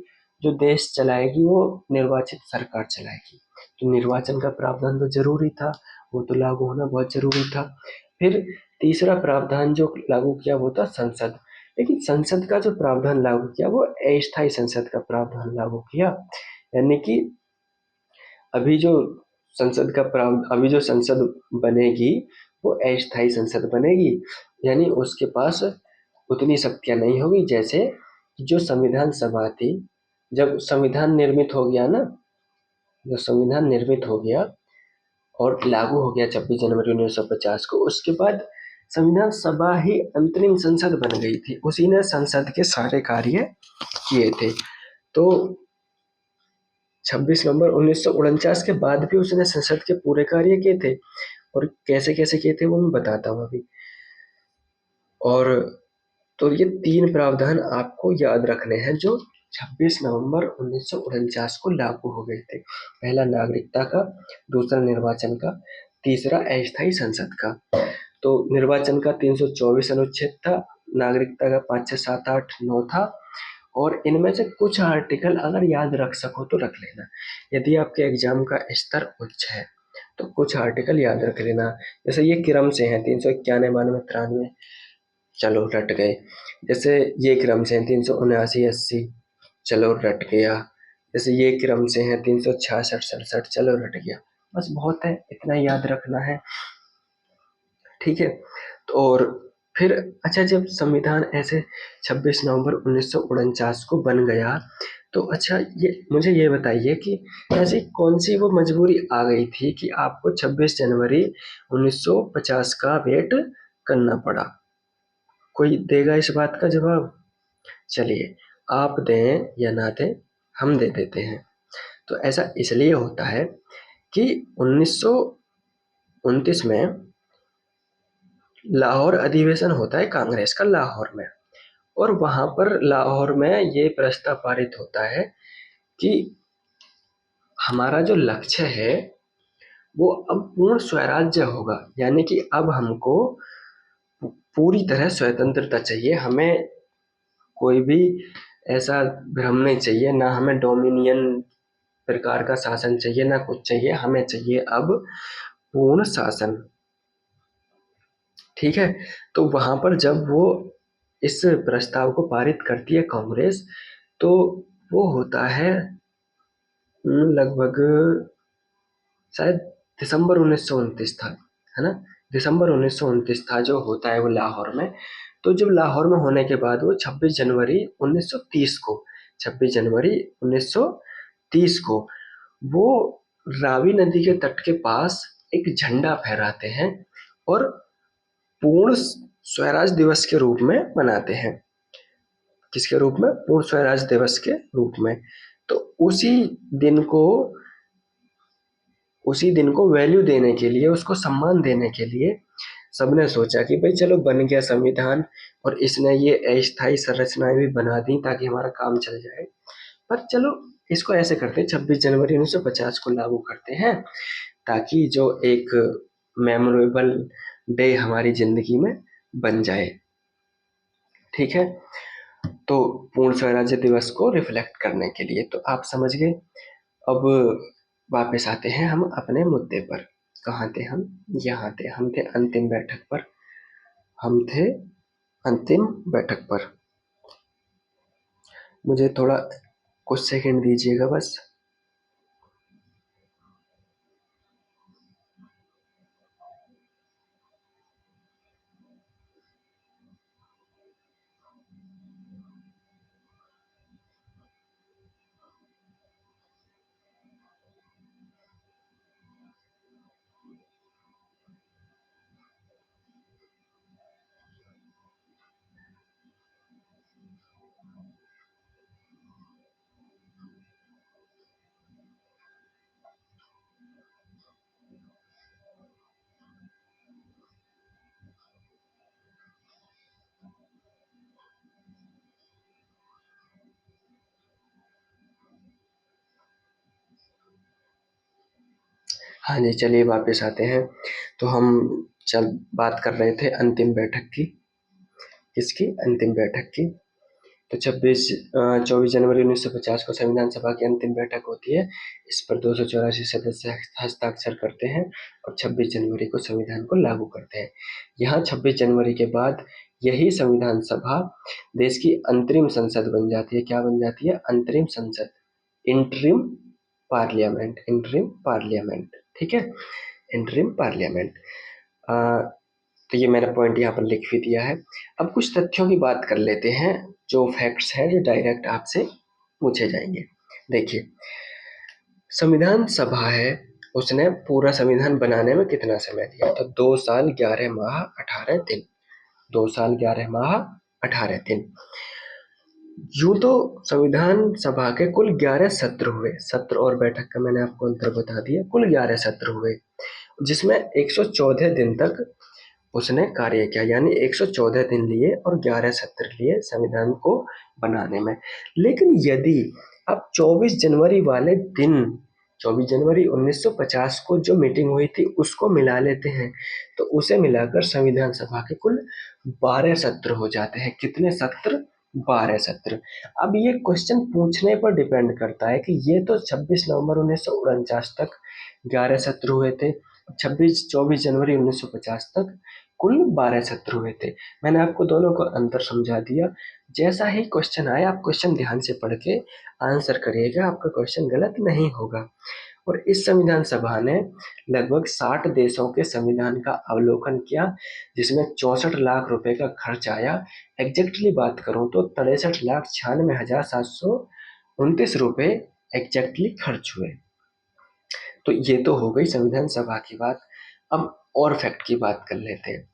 Speaker 1: जो देश चलाएगी वो निर्वाचित सरकार चलाएगी। तो निर्वाचन का प्रावधान तो जरूरी था, वो तो लागू होना बहुत जरूरी था। फिर तीसरा प्रावधान जो लागू किया वो था संसद। लेकिन संसद का जो प्रावधान लागू किया वो अस्थायी संसद का प्रावधान लागू किया। यानी कि अभी जो अभी जो संसद बनेगी वो अस्थायी संसद बनेगी, यानी उसके पास उतनी शक्तियां नहीं होगी जैसे जो संविधान सभा थी। जब संविधान निर्मित हो गया ना, जब संविधान निर्मित हो गया और लागू हो गया 26 जनवरी 1950 को, उसके बाद संविधान सभा ही अंतरिम संसद बन गई थी। उसी ने संसद के सारे कार्य किए थे। तो 26 नवंबर 1949 के बाद भी उसने संसद के पूरे कार्य किए थे, और कैसे कैसे किए थे वो मैं बताता हूँ अभी। और तो ये 3 प्रावधान आपको याद रखने हैं जो 26 नवंबर 1949 को लागू हो गए थे। पहला नागरिकता का, दूसरा निर्वाचन का, तीसरा अस्थायी संसद का। तो निर्वाचन का 324 अनुच्छेद था, नागरिकता का 5, 6, 7, 8, 9 था, और इनमें से कुछ आर्टिकल अगर याद रख सको तो रख लेना। यदि आपके एग्जाम का स्तर उच्च है तो कुछ आर्टिकल याद रख लेना। जैसे ये क्रम से हैं 391, 92, 93, चलो रट गए। जैसे ये क्रम से हैं 379, 80, चलो रट गया। जैसे ये क्रम से हैं 366, 67, चलो रट गया। बस बहुत है, इतना याद रखना है, ठीक है। तो और फिर अच्छा, जब संविधान ऐसे 26 नवंबर 1949 को बन गया, तो अच्छा ये मुझे ये बताइए कि ऐसी कौन सी वो मजबूरी आ गई थी कि आपको 26 जनवरी 1950 का वेट करना पड़ा? कोई देगा इस बात का जवाब? चलिए, आप दें या ना दें, हम दे देते हैं। तो ऐसा इसलिए होता है कि 1929 में लाहौर अधिवेशन होता है कांग्रेस का, लाहौर में, और वहां पर लाहौर में ये प्रस्ताव पारित होता है कि हमारा जो लक्ष्य है वो अब पूर्ण स्वराज्य होगा, यानी कि अब हमको पूरी तरह स्वतंत्रता चाहिए, हमें कोई भी ऐसा भ्रम नहीं चाहिए, ना हमें डोमिनियन प्रकार का शासन चाहिए, ना कुछ चाहिए, हमें चाहिए अब पूर्ण शासन, ठीक है। तो वहां पर जब वो इस प्रस्ताव को पारित करती है कांग्रेस, तो वो होता है लगभग शायद दिसंबर 1929 था, है ना? दिसंबर 1929 था जो होता है वो लाहौर में। तो जब लाहौर में होने के बाद वो 26 जनवरी 1930 को, 26 जनवरी 1930 को वो रावी नदी के तट के पास एक झंडा फहराते हैं और पूर्ण स्वराज दिवस के रूप में मनाते हैं। किसके रूप में? पूर्ण स्वराज दिवस के रूप में। तो उसी दिन को वैल्यू देने के लिए, उसको सम्मान देने के लिए सबने सोचा कि भाई चलो बन गया संविधान और इसने ये अस्थायी संरचनाएं भी बना दी ताकि हमारा काम चल जाए, पर चलो इसको ऐसे करते हैं 26 जनवरी 1950 को लागू करते हैं, ताकि जो एक मेमोरेबल डे हमारी जिंदगी में बन जाए, ठीक है। तो पूर्ण स्वराज्य दिवस को रिफ्लेक्ट करने के लिए, तो आप समझ गए। अब वापस आते हैं हम अपने मुद्दे पर। कहाँ थे हम? यहाँ थे, हम थे अंतिम बैठक पर, हम थे अंतिम बैठक पर। मुझे थोड़ा कुछ सेकंड दीजिएगा बस। हाँ जी, चलिए वापस आते हैं। तो हम चल बात कर रहे थे अंतिम बैठक की। किसकी? अंतिम बैठक की। तो 24 जनवरी 1950 को संविधान सभा की अंतिम बैठक होती है। इस पर 284 सदस्य हस्ताक्षर करते हैं और 26 जनवरी को संविधान को लागू करते हैं। यहाँ 26 जनवरी के बाद यही संविधान सभा देश की अंतरिम संसद बन जाती है। क्या बन जाती है? अंतरिम संसद, इंटरिम पार्लियामेंट, इंटरिम पार्लियामेंट, ठीक है, इंटरिम पार्लियामेंट। तो ये मैंने पॉइंट यहाँ पर लिख भी दिया है। अब कुछ तथ्यों की बात कर लेते हैं, जो फैक्ट्स हैं जो डायरेक्ट आपसे पूछे जाएंगे। देखिए, संविधान सभा है, उसने पूरा संविधान बनाने में कितना समय दिया? तो 2 साल 11 माह 18 दिन। 2 साल 11 माह 18 दिन। यूं तो संविधान सभा के कुल 11 सत्र हुए, सत्र और बैठक का मैंने आपको अंतर बता दिया, कुल 11 सत्र हुए, जिसमें 114 दिन तक उसने कार्य किया, यानी 114 दिन लिए और 11 सत्र लिए संविधान को बनाने में। लेकिन यदि अब 24 जनवरी वाले दिन, 24 जनवरी 1950 को जो मीटिंग हुई थी उसको मिला लेते हैं, तो उसे मिलाकर संविधान सभा के कुल 12 सत्र हो जाते हैं। कितने सत्र? 12 सत्र। अब ये क्वेश्चन पूछने पर डिपेंड करता है कि ये तो 26 नवंबर 1949 तक 11 सत्र हुए थे, 24 जनवरी 1950 तक कुल 12 सत्र हुए थे। मैंने आपको दोनों को अंतर समझा दिया। जैसा ही क्वेश्चन आए आप क्वेश्चन ध्यान से पढ़ के आंसर करिएगा, आपका क्वेश्चन गलत नहीं होगा। और इस संविधान सभा ने लगभग 60 देशों के संविधान का अवलोकन किया, जिसमें 64 लाख रुपए का खर्च आया। एग्जैक्टली बात करूं तो 63,96,729 रुपए एग्जैक्टली खर्च हुए। तो ये तो हो गई संविधान सभा की बात। अब और फैक्ट की बात कर लेते हैं।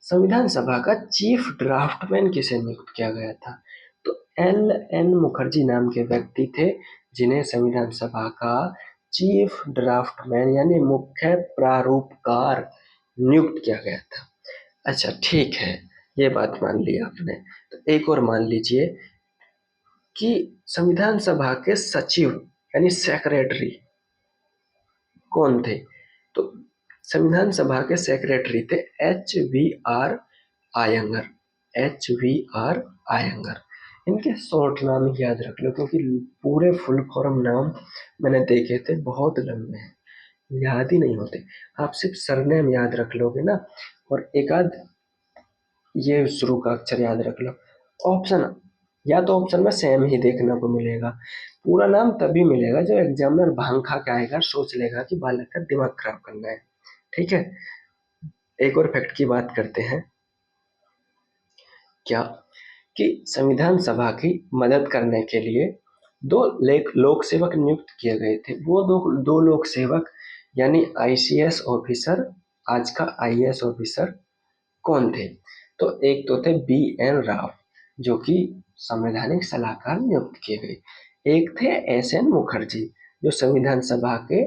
Speaker 1: संविधान सभा का चीफ ड्राफ्टमैन किसे नियुक्त किया गया था? तो L.N. मुखर्जी नाम के व्यक्ति थे जिन्हें संविधान सभा का चीफ ड्राफ्टमैन यानी मुख्य प्रारूपकार नियुक्त किया गया था। अच्छा ठीक है, ये बात मान ली आपने। तो एक और मान लीजिए कि संविधान सभा के सचिव यानी सेक्रेटरी कौन थे? तो संविधान सभा के सेक्रेटरी थे H.V.R. आयंगर। H.V.R. आयंगर। इनके शॉर्ट नाम ही याद रख लो, क्योंकि पूरे फुल फॉर्म नाम मैंने देखे थे बहुत लंबे हैं, याद ही नहीं होते। आप सिर्फ सरनेम याद रख लोगे ना, और एक आध ये शुरू का अक्षर याद रख लो। ऑप्शन, या तो ऑप्शन में सेम ही देखने को मिलेगा, पूरा नाम तभी मिलेगा जब एग्जामिनर भांग खा के आएगा, सोच लेगा कि बालक का दिमाग खराब करना है। ठीक है, एक और फैक्ट की बात करते हैं। क्या कि संविधान सभा की मदद करने के लिए दो लोक सेवक नियुक्त किए गए थे। वो दो लोक सेवक यानी ICS ऑफिसर, आज का IAS ऑफिसर कौन थे? तो एक तो थे BN राव जो कि संवैधानिक सलाहकार नियुक्त किए गए। एक थे SN मुखर्जी जो संविधान सभा के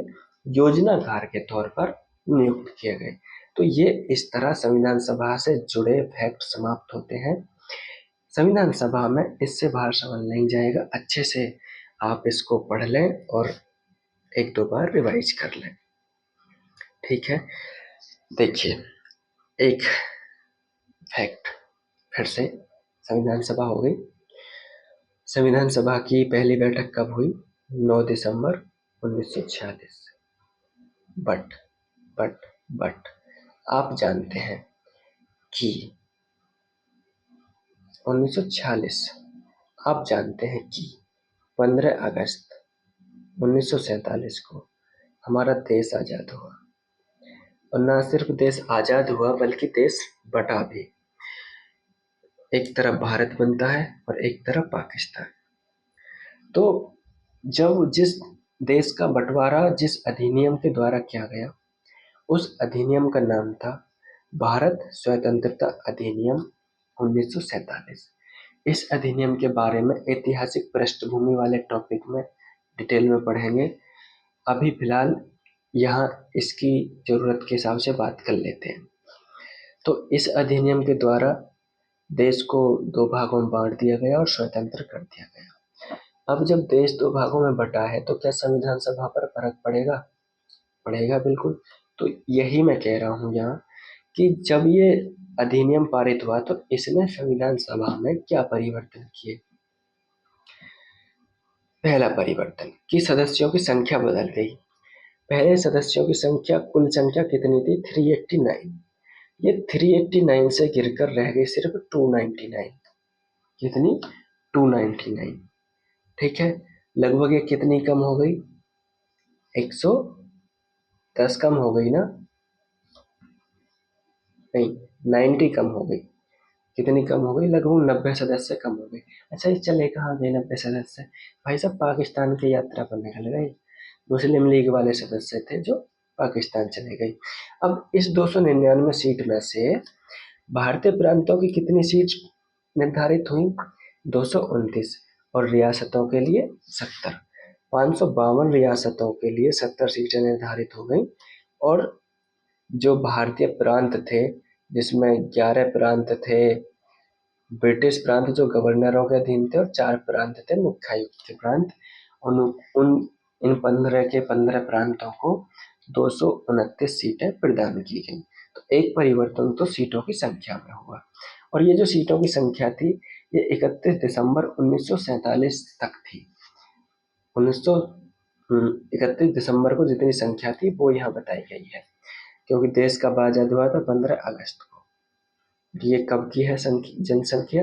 Speaker 1: योजनाकार के तौर पर नियुक्त किए गए। तो ये इस तरह संविधान सभा से जुड़े फैक्ट समाप्त होते हैं। संविधान सभा में इससे बाहर सवाल नहीं जाएगा, अच्छे से आप इसको पढ़ लें और एक दो बार रिवाइज कर लें। ठीक है, देखिए एक फैक्ट फिर से, संविधान सभा हो गई। संविधान सभा की पहली बैठक कब हुई? 9 दिसंबर 1946। बट बट आप जानते हैं कि 1946, आप जानते हैं कि 15 अगस्त 1947 को हमारा देश आज़ाद हुआ। और ना सिर्फ देश आज़ाद हुआ बल्कि देश बटा भी। एक तरफ भारत बनता है और एक तरफ पाकिस्तान। तो जब जिस देश का बंटवारा जिस अधिनियम के द्वारा किया गया, उस अधिनियम का नाम था भारत स्वतंत्रता अधिनियम 1947। इस अधिनियम के बारे में ऐतिहासिक पृष्ठभूमि वाले टॉपिक में डिटेल में पढ़ेंगे। अभी फिलहाल यहाँ इसकी जरूरत के हिसाब से बात कर लेते हैं। तो इस अधिनियम के द्वारा देश को दो भागों में बांट दिया गया और स्वतंत्र कर दिया गया। अब जब देश दो भागों में बटा है तो क्या संविधान सभा पर फर्क पड़ेगा? पड़ेगा बिल्कुल। तो यही मैं कह रहा हूँ यहाँ कि जब ये अधिनियम पारित हुआ तो इसने संविधान सभा में क्या परिवर्तन किए? पहला परिवर्तन कि सदस्यों की संख्या बदल गई। पहले सदस्यों की संख्या, कुल संख्या कितनी थी? 389। ये 389 से गिरकर रह गई सिर्फ 299। कितनी? 299। ठीक है, लगभग ये कितनी कम हो गई? 110 कम हो गई ना? नहीं, 90 कम हो गई। कितनी कम हो गई? लगभग 90 सदस्य कम हो गई। अच्छा, ये चले कहाँ गए 90 सदस्य? भाई साहब पाकिस्तान की यात्रा पर निकल गए। मुस्लिम लीग वाले सदस्य थे जो पाकिस्तान चले गए। अब इस 299 सीट में से भारतीय प्रांतों की कितनी सीट निर्धारित हुई? 229। और रियासतों के लिए 70। 552 रियासतों के लिए 70 सीटें निर्धारित हो गई। और जो भारतीय प्रांत थे जिसमें 11 प्रांत थे, ब्रिटिश प्रांत जो गवर्नरों के अधीन थे, और 4 प्रांत थे मुख्यायुक्त के प्रांत। उन उन इन 15 के 15 प्रांतों को 229 सीटें प्रदान की गई। तो एक परिवर्तन तो सीटों की संख्या में हुआ, और ये जो सीटों की संख्या थी ये 31 दिसंबर 1947 तक थी। 31 दिसंबर को जितनी संख्या थी वो यहाँ बताई गई है, क्योंकि देश कब आजाद हुआ था? 15 अगस्त को। ये कब की है जनसंख्या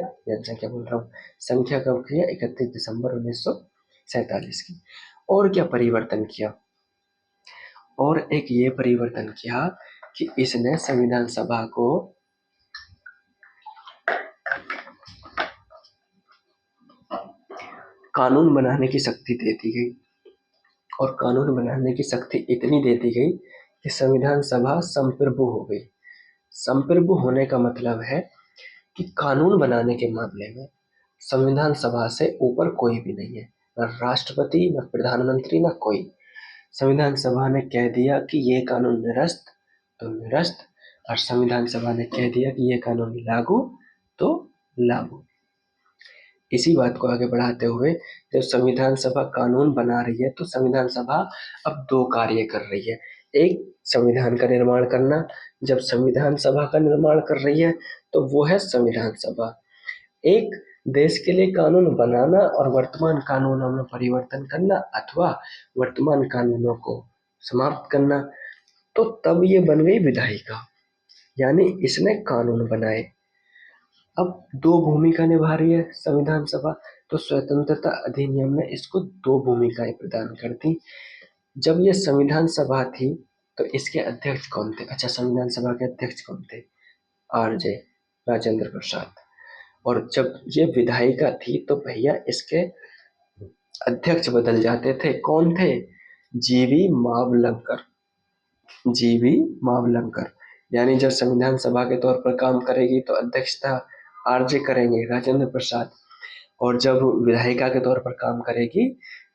Speaker 1: बोल रहा हूँ, संख्या कब की है? 31 दिसंबर 1947 की। और क्या परिवर्तन किया? और एक ये परिवर्तन किया कि इसने संविधान सभा को कानून बनाने की शक्ति दे दी गई, और कानून बनाने की शक्ति इतनी दे दी गई कि संविधान सभा संप्रभु हो गई। संप्रभु होने का मतलब है कि कानून बनाने के मामले में संविधान सभा से ऊपर कोई भी नहीं है, न राष्ट्रपति, न प्रधानमंत्री, न कोई। संविधान सभा ने कह दिया कि ये कानून निरस्त तो निरस्त, और संविधान सभा ने कह दिया कि ये कानून लागू तो लागू। इसी बात को आगे बढ़ाते हुए जब संविधान सभा कानून बना रही है तो संविधान सभा अब 2 कार्य कर रही है। एक, संविधान का निर्माण करना। जब संविधान सभा का निर्माण कर रही है तो वो है संविधान सभा। एक, देश के लिए कानून बनाना और वर्तमान कानूनों में परिवर्तन करना, अथवा वर्तमान कानूनों को समाप्त करना। तो तब ये बन गई विधायिका, यानी इसने कानून बनाए। अब 2 भूमिका निभा रही है संविधान सभा, तो स्वतंत्रता अधिनियम ने इसको 2 भूमिकाएं प्रदान कर दी। जब ये संविधान सभा थी तो इसके अध्यक्ष कौन थे? अच्छा, संविधान सभा के अध्यक्ष कौन थे? आरजे राजेंद्र प्रसाद। और जब ये विधायिका थी तो भैया इसके अध्यक्ष बदल जाते थे। कौन थे? जीवी मावलंकर। जीवी मावलंकर, यानी जब संविधान सभा के तौर पर काम करेगी तो अध्यक्षता आरजे करेंगे, राजेंद्र प्रसाद, और जब विधायिका के तौर पर काम करेगी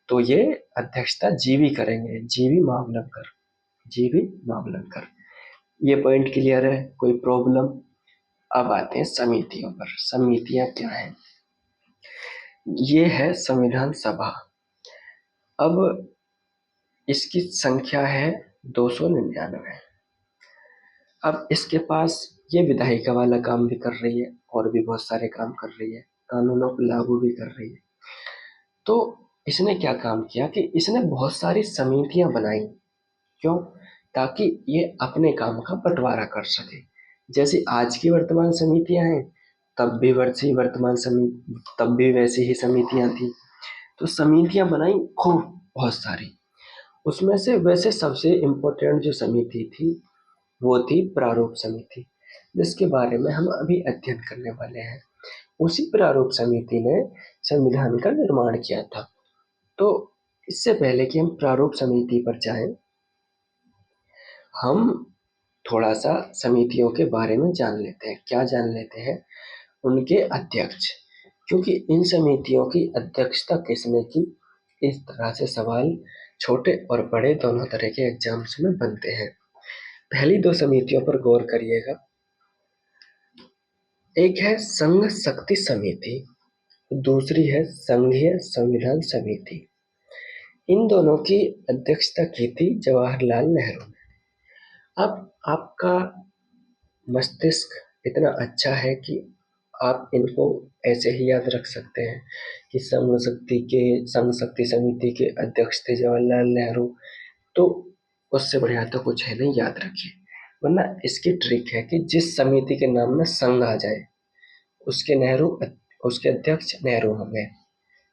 Speaker 1: तो ये अध्यक्षता जीवी करेंगे, जीवी मावलंकर। जीवी मावलंकर। ये पॉइंट क्लियर है? कोई प्रॉब्लम? अब आते हैं समितियों पर। समितियां क्या है? ये है संविधान सभा। अब इसकी संख्या है 299। अब इसके पास ये विधायिका वाला काम भी कर रही है और भी बहुत सारे काम कर रही है, कानूनों को लागू भी कर रही है। तो इसने क्या काम किया कि इसने बहुत सारी समितियां बनाई। क्यों? ताकि ये अपने काम का बंटवारा कर सके। जैसे आज की वर्तमान समितियां हैं, तब भी वैसी ही समितियां थी। तो समितियां बनाई खूब, बहुत सारी। उसमें से वैसे सबसे इम्पोर्टेंट जो समिति थी वो थी प्रारूप समिति, जिसके बारे में हम अभी अध्ययन करने वाले हैं। उसी प्रारूप समिति ने संविधान का निर्माण किया था। तो इससे पहले कि हम प्रारूप समिति पर जाएं, हम थोड़ा सा समितियों के बारे में जान लेते हैं। क्या जान लेते हैं? उनके अध्यक्ष। क्योंकि इन समितियों की अध्यक्षता किसने की, इस तरह से सवाल छोटे और बड़े दोनों तरह के एग्जाम्स में बनते हैं। पहली 2 समितियों पर गौर करिएगा। एक है संघ शक्ति समिति, दूसरी है संघीय संविधान समिति। इन दोनों की अध्यक्षता की थी जवाहरलाल नेहरू ने। अब आपका मस्तिष्क इतना अच्छा है कि आप इनको ऐसे ही याद रख सकते हैं कि संघ शक्ति समिति के अध्यक्ष थे जवाहरलाल नेहरू। तो उससे बढ़िया तो कुछ है नहीं, याद रखिए। वरना इसकी ट्रिक है कि जिस समिति के नाम में संघ आ जाए उसके अध्यक्ष नेहरू होंगे।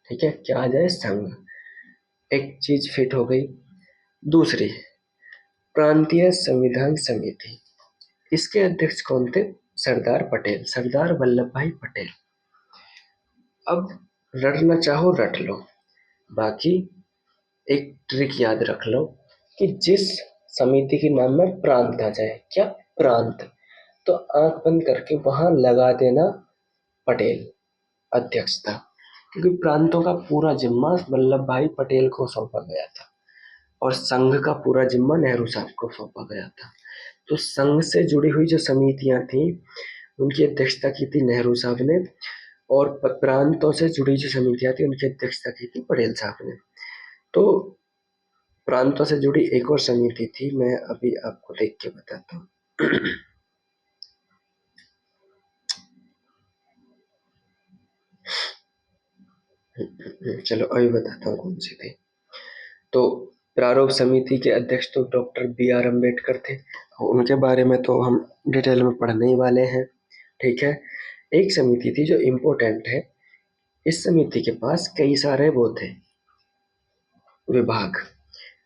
Speaker 1: ठीक है, क्या आ जाए? संघ। एक चीज फिट हो गई। दूसरी, प्रांतीय संविधान समिति। इसके अध्यक्ष कौन थे? सरदार पटेल, सरदार वल्लभ भाई पटेल। अब रटना चाहो रट लो, बाकी एक ट्रिक याद रख लो कि जिस समिति के नाम में प्रांत आ जाए, क्या प्रांत, तो आंख बंद करके वहां लगा देना पटेल अध्यक्षता, क्योंकि प्रांतों का पूरा जिम्मा वल्लभ भाई पटेल को सौंपा गया था और संघ का पूरा जिम्मा नेहरू साहब को सौंपा गया था। तो संघ से जुड़ी हुई जो समितियां थी उनकी अध्यक्षता की थी नेहरू साहब ने, और प्रांतों से जुड़ी जो समितियां थी उनकी अध्यक्षता की थी पटेल साहब ने। तो प्रांतों से जुड़ी एक और समिति थी, मैं अभी आपको देख के बताता हूँ। चलो अभी बताता हूँ कौन सी थी। तो प्रारूप समिति के अध्यक्ष तो डॉक्टर बी आर अम्बेडकर थे, उनके बारे में तो हम डिटेल में पढ़ने ही वाले हैं। ठीक है, एक समिति थी जो इम्पोर्टेंट है, इस समिति के पास कई सारे वो थे विभाग,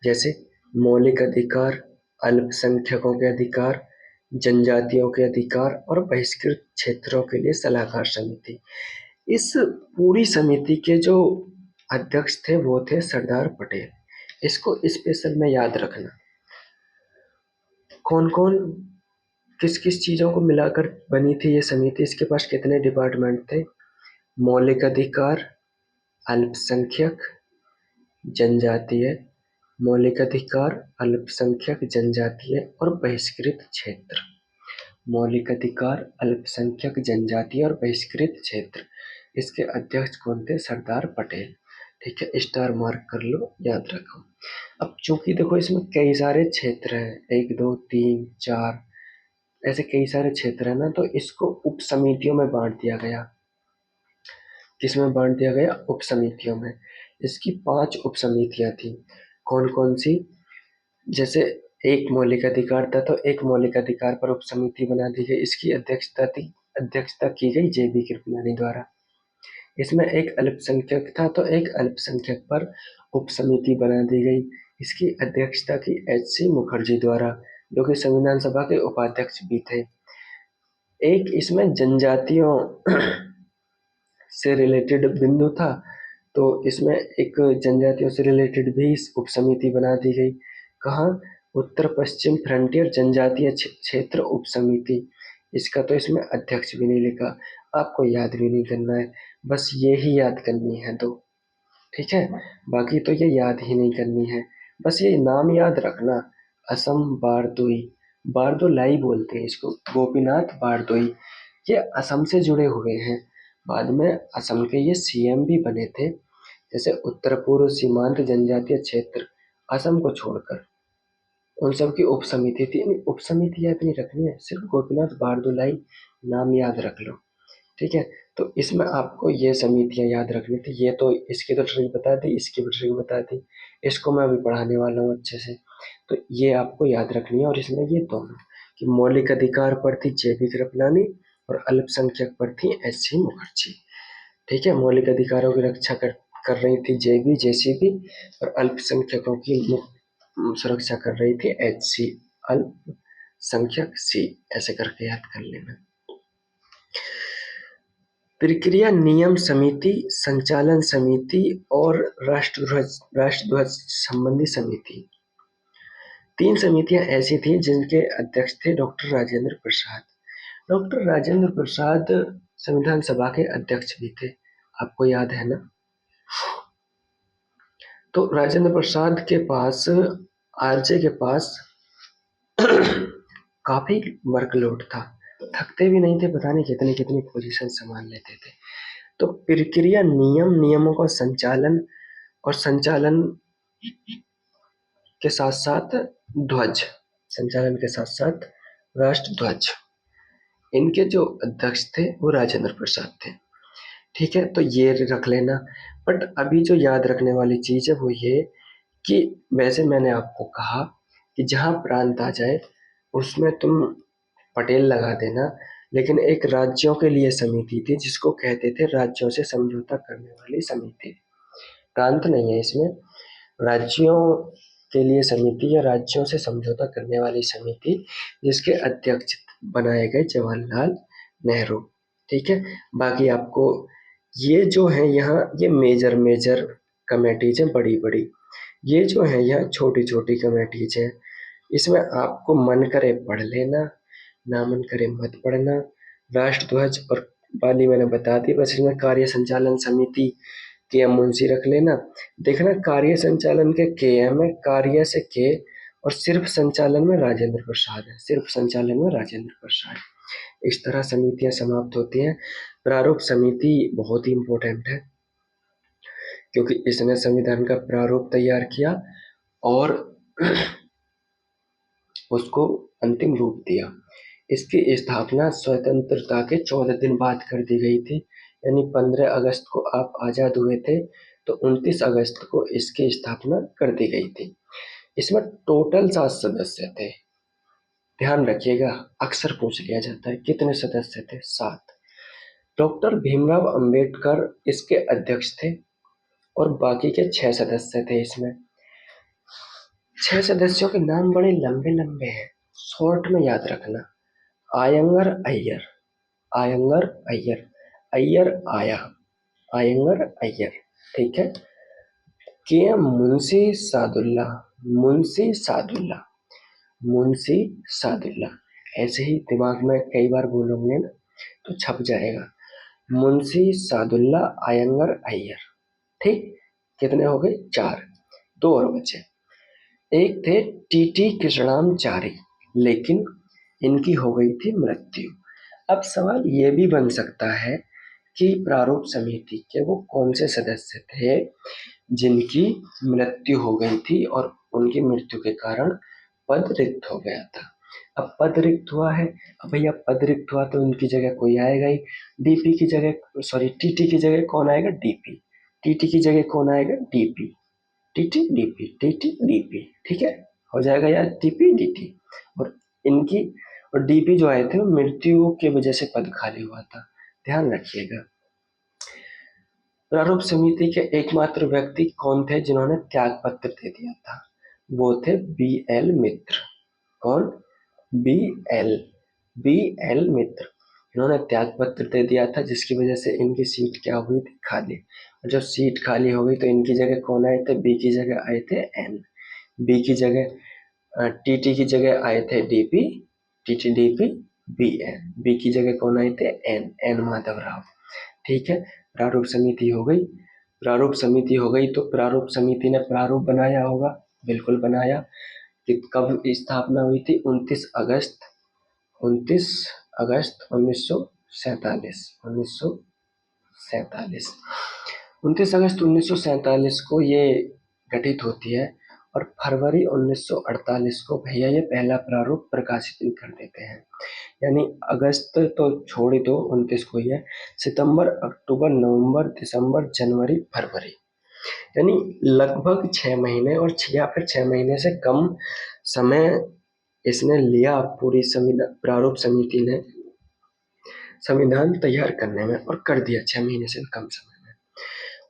Speaker 1: जैसे मौलिक अधिकार, अल्पसंख्यकों के अधिकार, जनजातियों के अधिकार और बहिष्कृत क्षेत्रों के लिए सलाहकार समिति। इस पूरी समिति के जो अध्यक्ष थे वो थे सरदार पटेल। इसको स्पेशल में याद रखना, कौन कौन किस किस चीज़ों को मिलाकर बनी थी ये समिति, इसके पास कितने डिपार्टमेंट थे। मौलिक अधिकार, अल्पसंख्यक, जनजातीय, मौलिक अधिकार, अल्पसंख्यक, जनजातीय और बहिष्कृत क्षेत्र। मौलिक अधिकार, अल्पसंख्यक, जनजातीय और बहिष्कृत क्षेत्र, इसके अध्यक्ष कौन थे? सरदार पटेल। ठीक है, स्टार मार्क कर लो, याद रखो। अब चूंकि देखो इसमें कई सारे क्षेत्र हैं, 1 2 3 4 ऐसे कई सारे क्षेत्र है ना, तो इसको उप समितियों में बांट दिया गया। किसमें बांट दिया गया? उप समितियों में। इसकी 5 उप समितियां थी। कौन कौन सी? जैसे एक मौलिक अधिकार था तो एक मौलिक अधिकार पर उप समिति बना दी गई, इसकी अध्यक्षता की गई JB कृपलानी द्वारा। इसमें एक अल्पसंख्यक था तो एक अल्पसंख्यक पर उप समिति बना दी गई, इसकी अध्यक्षता की HC मुखर्जी द्वारा, जो कि संविधान सभा के उपाध्यक्ष भी थे। एक इसमें जनजातियों से रिलेटेड बिंदु था, तो इसमें एक जनजातियों से रिलेटेड भी उप समिति बना दी गई। कहाँ? उत्तर पश्चिम फ्रंटियर जनजातीय क्षेत्र उप समिति। इसका तो इसमें अध्यक्ष भी नहीं लिखा, आपको याद भी नहीं करना है, बस ये ही याद करनी है दो। ठीक है, बाकी तो ये याद ही नहीं करनी है, बस ये नाम याद रखना। असम बारदोई, बारदोलाई बोलते हैं इसको, गोपीनाथ बारदोई, ये असम से जुड़े हुए हैं। बाद में असम के ये CM भी बने थे। जैसे उत्तर पूर्व सीमांत जनजातीय क्षेत्र असम को छोड़कर उन सब की उप समिति थी। उप समिति याद नहीं रखनी है, सिर्फ गोपीनाथ बारदोलाई नाम याद रख लो। ठीक है, तो इसमें आपको ये समितियां याद रखनी थी। ये तो इसकी तो ट्रिक बता दी, इसकी भी ट्रिक बता दी, इसको मैं अभी पढ़ाने वाला हूँ अच्छे से, तो ये आपको याद रखनी है। और इसमें ये दोनों कि मौलिक अधिकार पर थी JB कृपलानी और अल्पसंख्यक पर थी HC मुखर्जी। ठीक है, मौलिक अधिकारों की रक्षा कर रही थी JB JCB और अल्पसंख्यकों की सुरक्षा कर रही थी HC अल्पसंख्यक C। ऐसे करके याद कर लेना। प्रक्रिया नियम समिति, संचालन समिति और राष्ट्रध्वज संबंधी समिति, 3 समितियां ऐसी थी जिनके अध्यक्ष थे डॉक्टर राजेंद्र प्रसाद। डॉक्टर राजेंद्र प्रसाद संविधान सभा के अध्यक्ष भी थे, आपको याद है ना। तो राजेंद्र प्रसाद के पास, RJ के पास काफी वर्कलोड था, थकते भी नहीं थे, पता नहीं कितनी कितनी पोजीशन संभाल लेते थे। तो प्रक्रिया नियमों का संचालन और संचालन के साथ साथ राष्ट्र ध्वज, इनके जो अध्यक्ष थे वो राजेंद्र प्रसाद थे। ठीक है, तो ये रख लेना। बट अभी जो याद रखने वाली चीज है वो ये कि वैसे मैंने आपको कहा कि जहां प्रांत आ जाए उसमें तुम पटेल लगा देना, लेकिन एक राज्यों के लिए समिति थी जिसको कहते थे राज्यों से समझौता करने वाली समिति। प्रांत नहीं है इसमें, राज्यों के लिए समिति या राज्यों से समझौता करने वाली समिति, जिसके अध्यक्ष बनाए गए जवाहरलाल नेहरू। ठीक है, बाकी आपको ये जो है यहाँ ये मेजर कमेटीज हैं, बड़ी बड़ी, ये जो है यहाँ छोटी छोटी कमेटीज हैं। इसमें आपको मन करे पढ़ लेना, ना मन करे मत पढ़ना। राष्ट्रध्वज और वाली मैंने बता दी, बस इसमें कार्य संचालन समिति KM मुंशी रख लेना। देखना कार्य संचालन के KM है, कार्य से K और सिर्फ संचालन में राजेंद्र प्रसाद है, सिर्फ संचालन में राजेंद्र प्रसाद। इस तरह समितियां समाप्त होती हैं। प्रारूप समिति बहुत ही इंपॉर्टेंट है क्योंकि इसने संविधान का प्रारूप तैयार किया और उसको अंतिम रूप दिया। इसकी स्थापना स्वतंत्रता के 14 दिन बाद कर दी गई थी, यानी 15 अगस्त को आप आजाद हुए थे तो 29 अगस्त को इसकी स्थापना कर दी गई थी। इसमें टोटल 7 सदस्य थे। ध्यान रखिएगा, अक्सर पूछ लिया जाता है कितने सदस्य थे, 7। डॉक्टर भीमराव अंबेडकर इसके अध्यक्ष थे और बाकी के 6 सदस्य थे। इसमें 6 सदस्यों के नाम बड़े लंबे लंबे हैं, शॉर्ट में याद रखना। आयंगर अय्यर, आयंगर अय्यर, अय्यर आया, आयंगर अय्यर, ठीक है। के एम मुंशी सादुल्ला, मुंशी सादुल्ला, मुंशी सादुल्ला, ऐसे ही दिमाग में कई बार बोलोगे ना तो छप जाएगा। मुंशी सादुल्ला आयंगर अय्यर, ठीक। कितने हो गए? 4। 2 और बचे। एक थे टीटी कृष्णाचारी, लेकिन इनकी हो गई थी मृत्यु। अब सवाल ये भी बन सकता है कि प्रारूप समिति के वो कौन से सदस्य थे जिनकी मृत्यु हो गई थी और उनकी मृत्यु के कारण पद रिक्त हो गया था। अब पद रिक्त हुआ है, अब भैया पद रिक्त हुआ तो उनकी जगह कोई आएगा ही। डीपी की जगह, सॉरी, टीटी की जगह कौन आएगा? डीपी। टीटी की जगह कौन आएगा? DP. TT DP, TT DP, ठीक है, हो जाएगा यार, टीपी डीटी। और इनकी और डीपी जो आए थे वो मृत्यु की वजह से पद खाली हुआ था, ध्यान रखिएगा। प्रारूप समिति के एकमात्र व्यक्ति कौन थे जिन्होंने त्याग पत्र दे दिया था? वो थे बी.एल. मित्र। कौन? बी.एल. मित्र। इन्होंने त्याग पत्र दे दिया था जिसकी वजह से इनकी सीट क्या हुई थी? खाली। और जब सीट खाली हो गई तो इनकी जगह कौन आए थे? बी की जगह आए थे एन। बी की जगह टीटी की जगह आए थे DP, TT DP B N. B की जगह कौन आए थे? एन, एन माधव राव, ठीक है। प्रारूप समिति हो गई। प्रारूप समिति हो गई तो प्रारूप समिति ने प्रारूप बनाया होगा, बिल्कुल बनाया। कि कब स्थापना हुई थी? 29 अगस्त 1947, 29 अगस्त 1947 को ये गठित होती है और फरवरी 1948 को भैया ये पहला प्रारूप प्रकाशित कर देते हैं। यानी अगस्त तो छोड़ ही दो, 29 को ही है। सितंबर, अक्टूबर, नवंबर, दिसंबर, जनवरी, फरवरी, यानी लगभग 6 महीने और या फिर 6 महीने से कम समय इसने लिया पूरी प्रारूप समिति ने संविधान तैयार करने में, और कर दिया 6 महीने से कम समय में।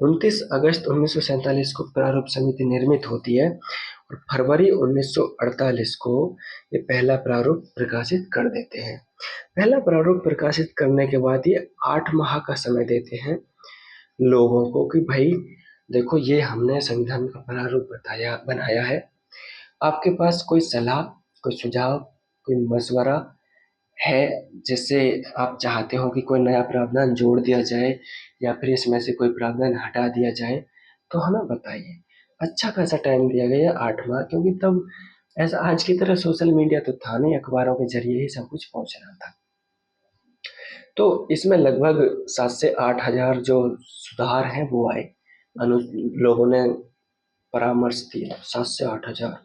Speaker 1: 29 अगस्त 1947 को प्रारूप समिति निर्मित होती है और फरवरी 1948 को ये पहला प्रारूप प्रकाशित कर देते हैं। पहला प्रारूप प्रकाशित करने के बाद ये 8 माह का समय देते हैं लोगों को कि भाई देखो ये हमने संविधान का प्रारूप बनाया है, आपके पास कोई सलाह, कोई सुझाव, कोई मशवरा है जिससे आप चाहते हो कि कोई नया प्रावधान जोड़ दिया जाए या फिर इसमें से कोई प्रावधान हटा दिया जाए तो हमें बताइए। अच्छा खासा टाइम दिया गया 8 माह, क्योंकि तब ऐसा आज की तरह सोशल मीडिया तो था नहीं, अखबारों के जरिए ही सब कुछ पहुंच रहा था। तो इसमें लगभग 7 से 8 हजार जो सुधार हैं वो आए, लोगों ने परामर्श दिया, 7 से 8 हजार।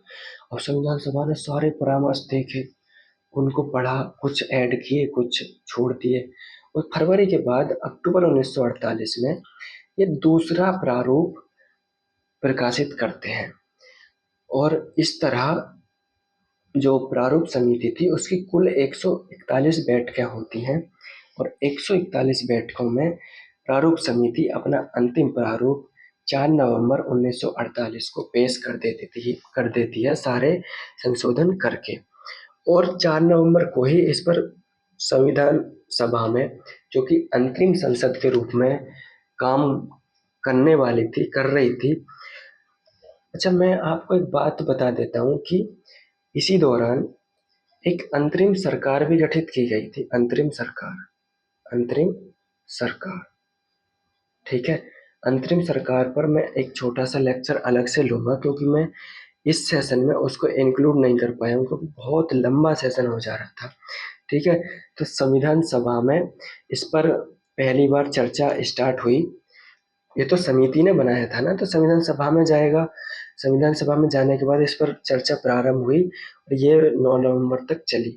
Speaker 1: और संविधान सभा ने सारे परामर्श देखे, उनको पढ़ा, कुछ ऐड किए, कुछ छोड़ दिए। और फरवरी के बाद अक्टूबर 1948 में ये दूसरा प्रारूप प्रकाशित करते हैं। और इस तरह जो प्रारूप समिति थी उसकी कुल 141 बैठकें होती हैं और 141 बैठकों में प्रारूप समिति अपना अंतिम प्रारूप 4 नवंबर 1948 को पेश कर देती है सारे संशोधन करके। और 4 नवंबर को ही इस पर संविधान सभा में, जो कि अंतरिम संसद के रूप में काम करने वाली थी, कर रही थी। अच्छा, मैं आपको एक बात बता देता हूँ कि इसी दौरान एक अंतरिम सरकार भी गठित की गई थी। अंतरिम सरकार, अंतरिम सरकार, ठीक है। अंतरिम सरकार पर मैं एक छोटा सा लेक्चर अलग से लूंगा क्योंकि मैं इस सेशन में उसको इंक्लूड नहीं कर पाया हूँ क्योंकि बहुत लंबा सेशन हो जा रहा था। ठीक है, तो संविधान सभा में इस पर पहली बार चर्चा स्टार्ट हुई। ये तो समिति ने बनाया था ना, तो संविधान सभा में जाएगा। संविधान सभा में जाने के बाद इस पर चर्चा प्रारंभ हुई और ये 9 नवंबर तक चली,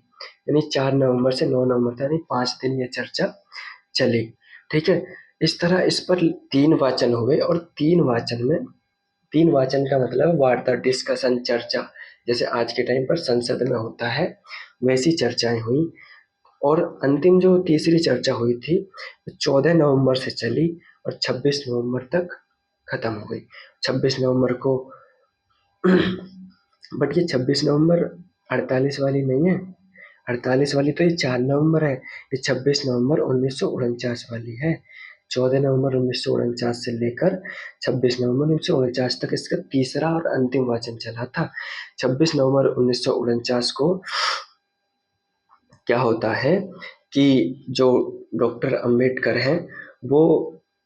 Speaker 1: यानी 4 नवंबर से 9 नवंबर तक, यानी 5 दिन ये चर्चा चली। ठीक है, इस तरह इस पर 3 वाचन हुए और 3 वाचन का मतलब वार्ता, डिस्कशन, चर्चा, जैसे आज के टाइम पर संसद में होता है वैसी चर्चाएं हुई। और अंतिम जो तीसरी चर्चा हुई थी 14 नवंबर से चली और 26 नवंबर तक खत्म हो गई। 26 नवंबर को बट ये 26 नवंबर 48 वाली नहीं है, 48 वाली तो ये 4 नवंबर है, ये 26 नवंबर 1949 वाली है। 14 नवंबर 1949 से लेकर 26 नवंबर 1949 तक इसका तीसरा और अंतिम वाचन चला था। 26 नवंबर 1949 को क्या होता है कि जो डॉक्टर अंबेडकर हैं वो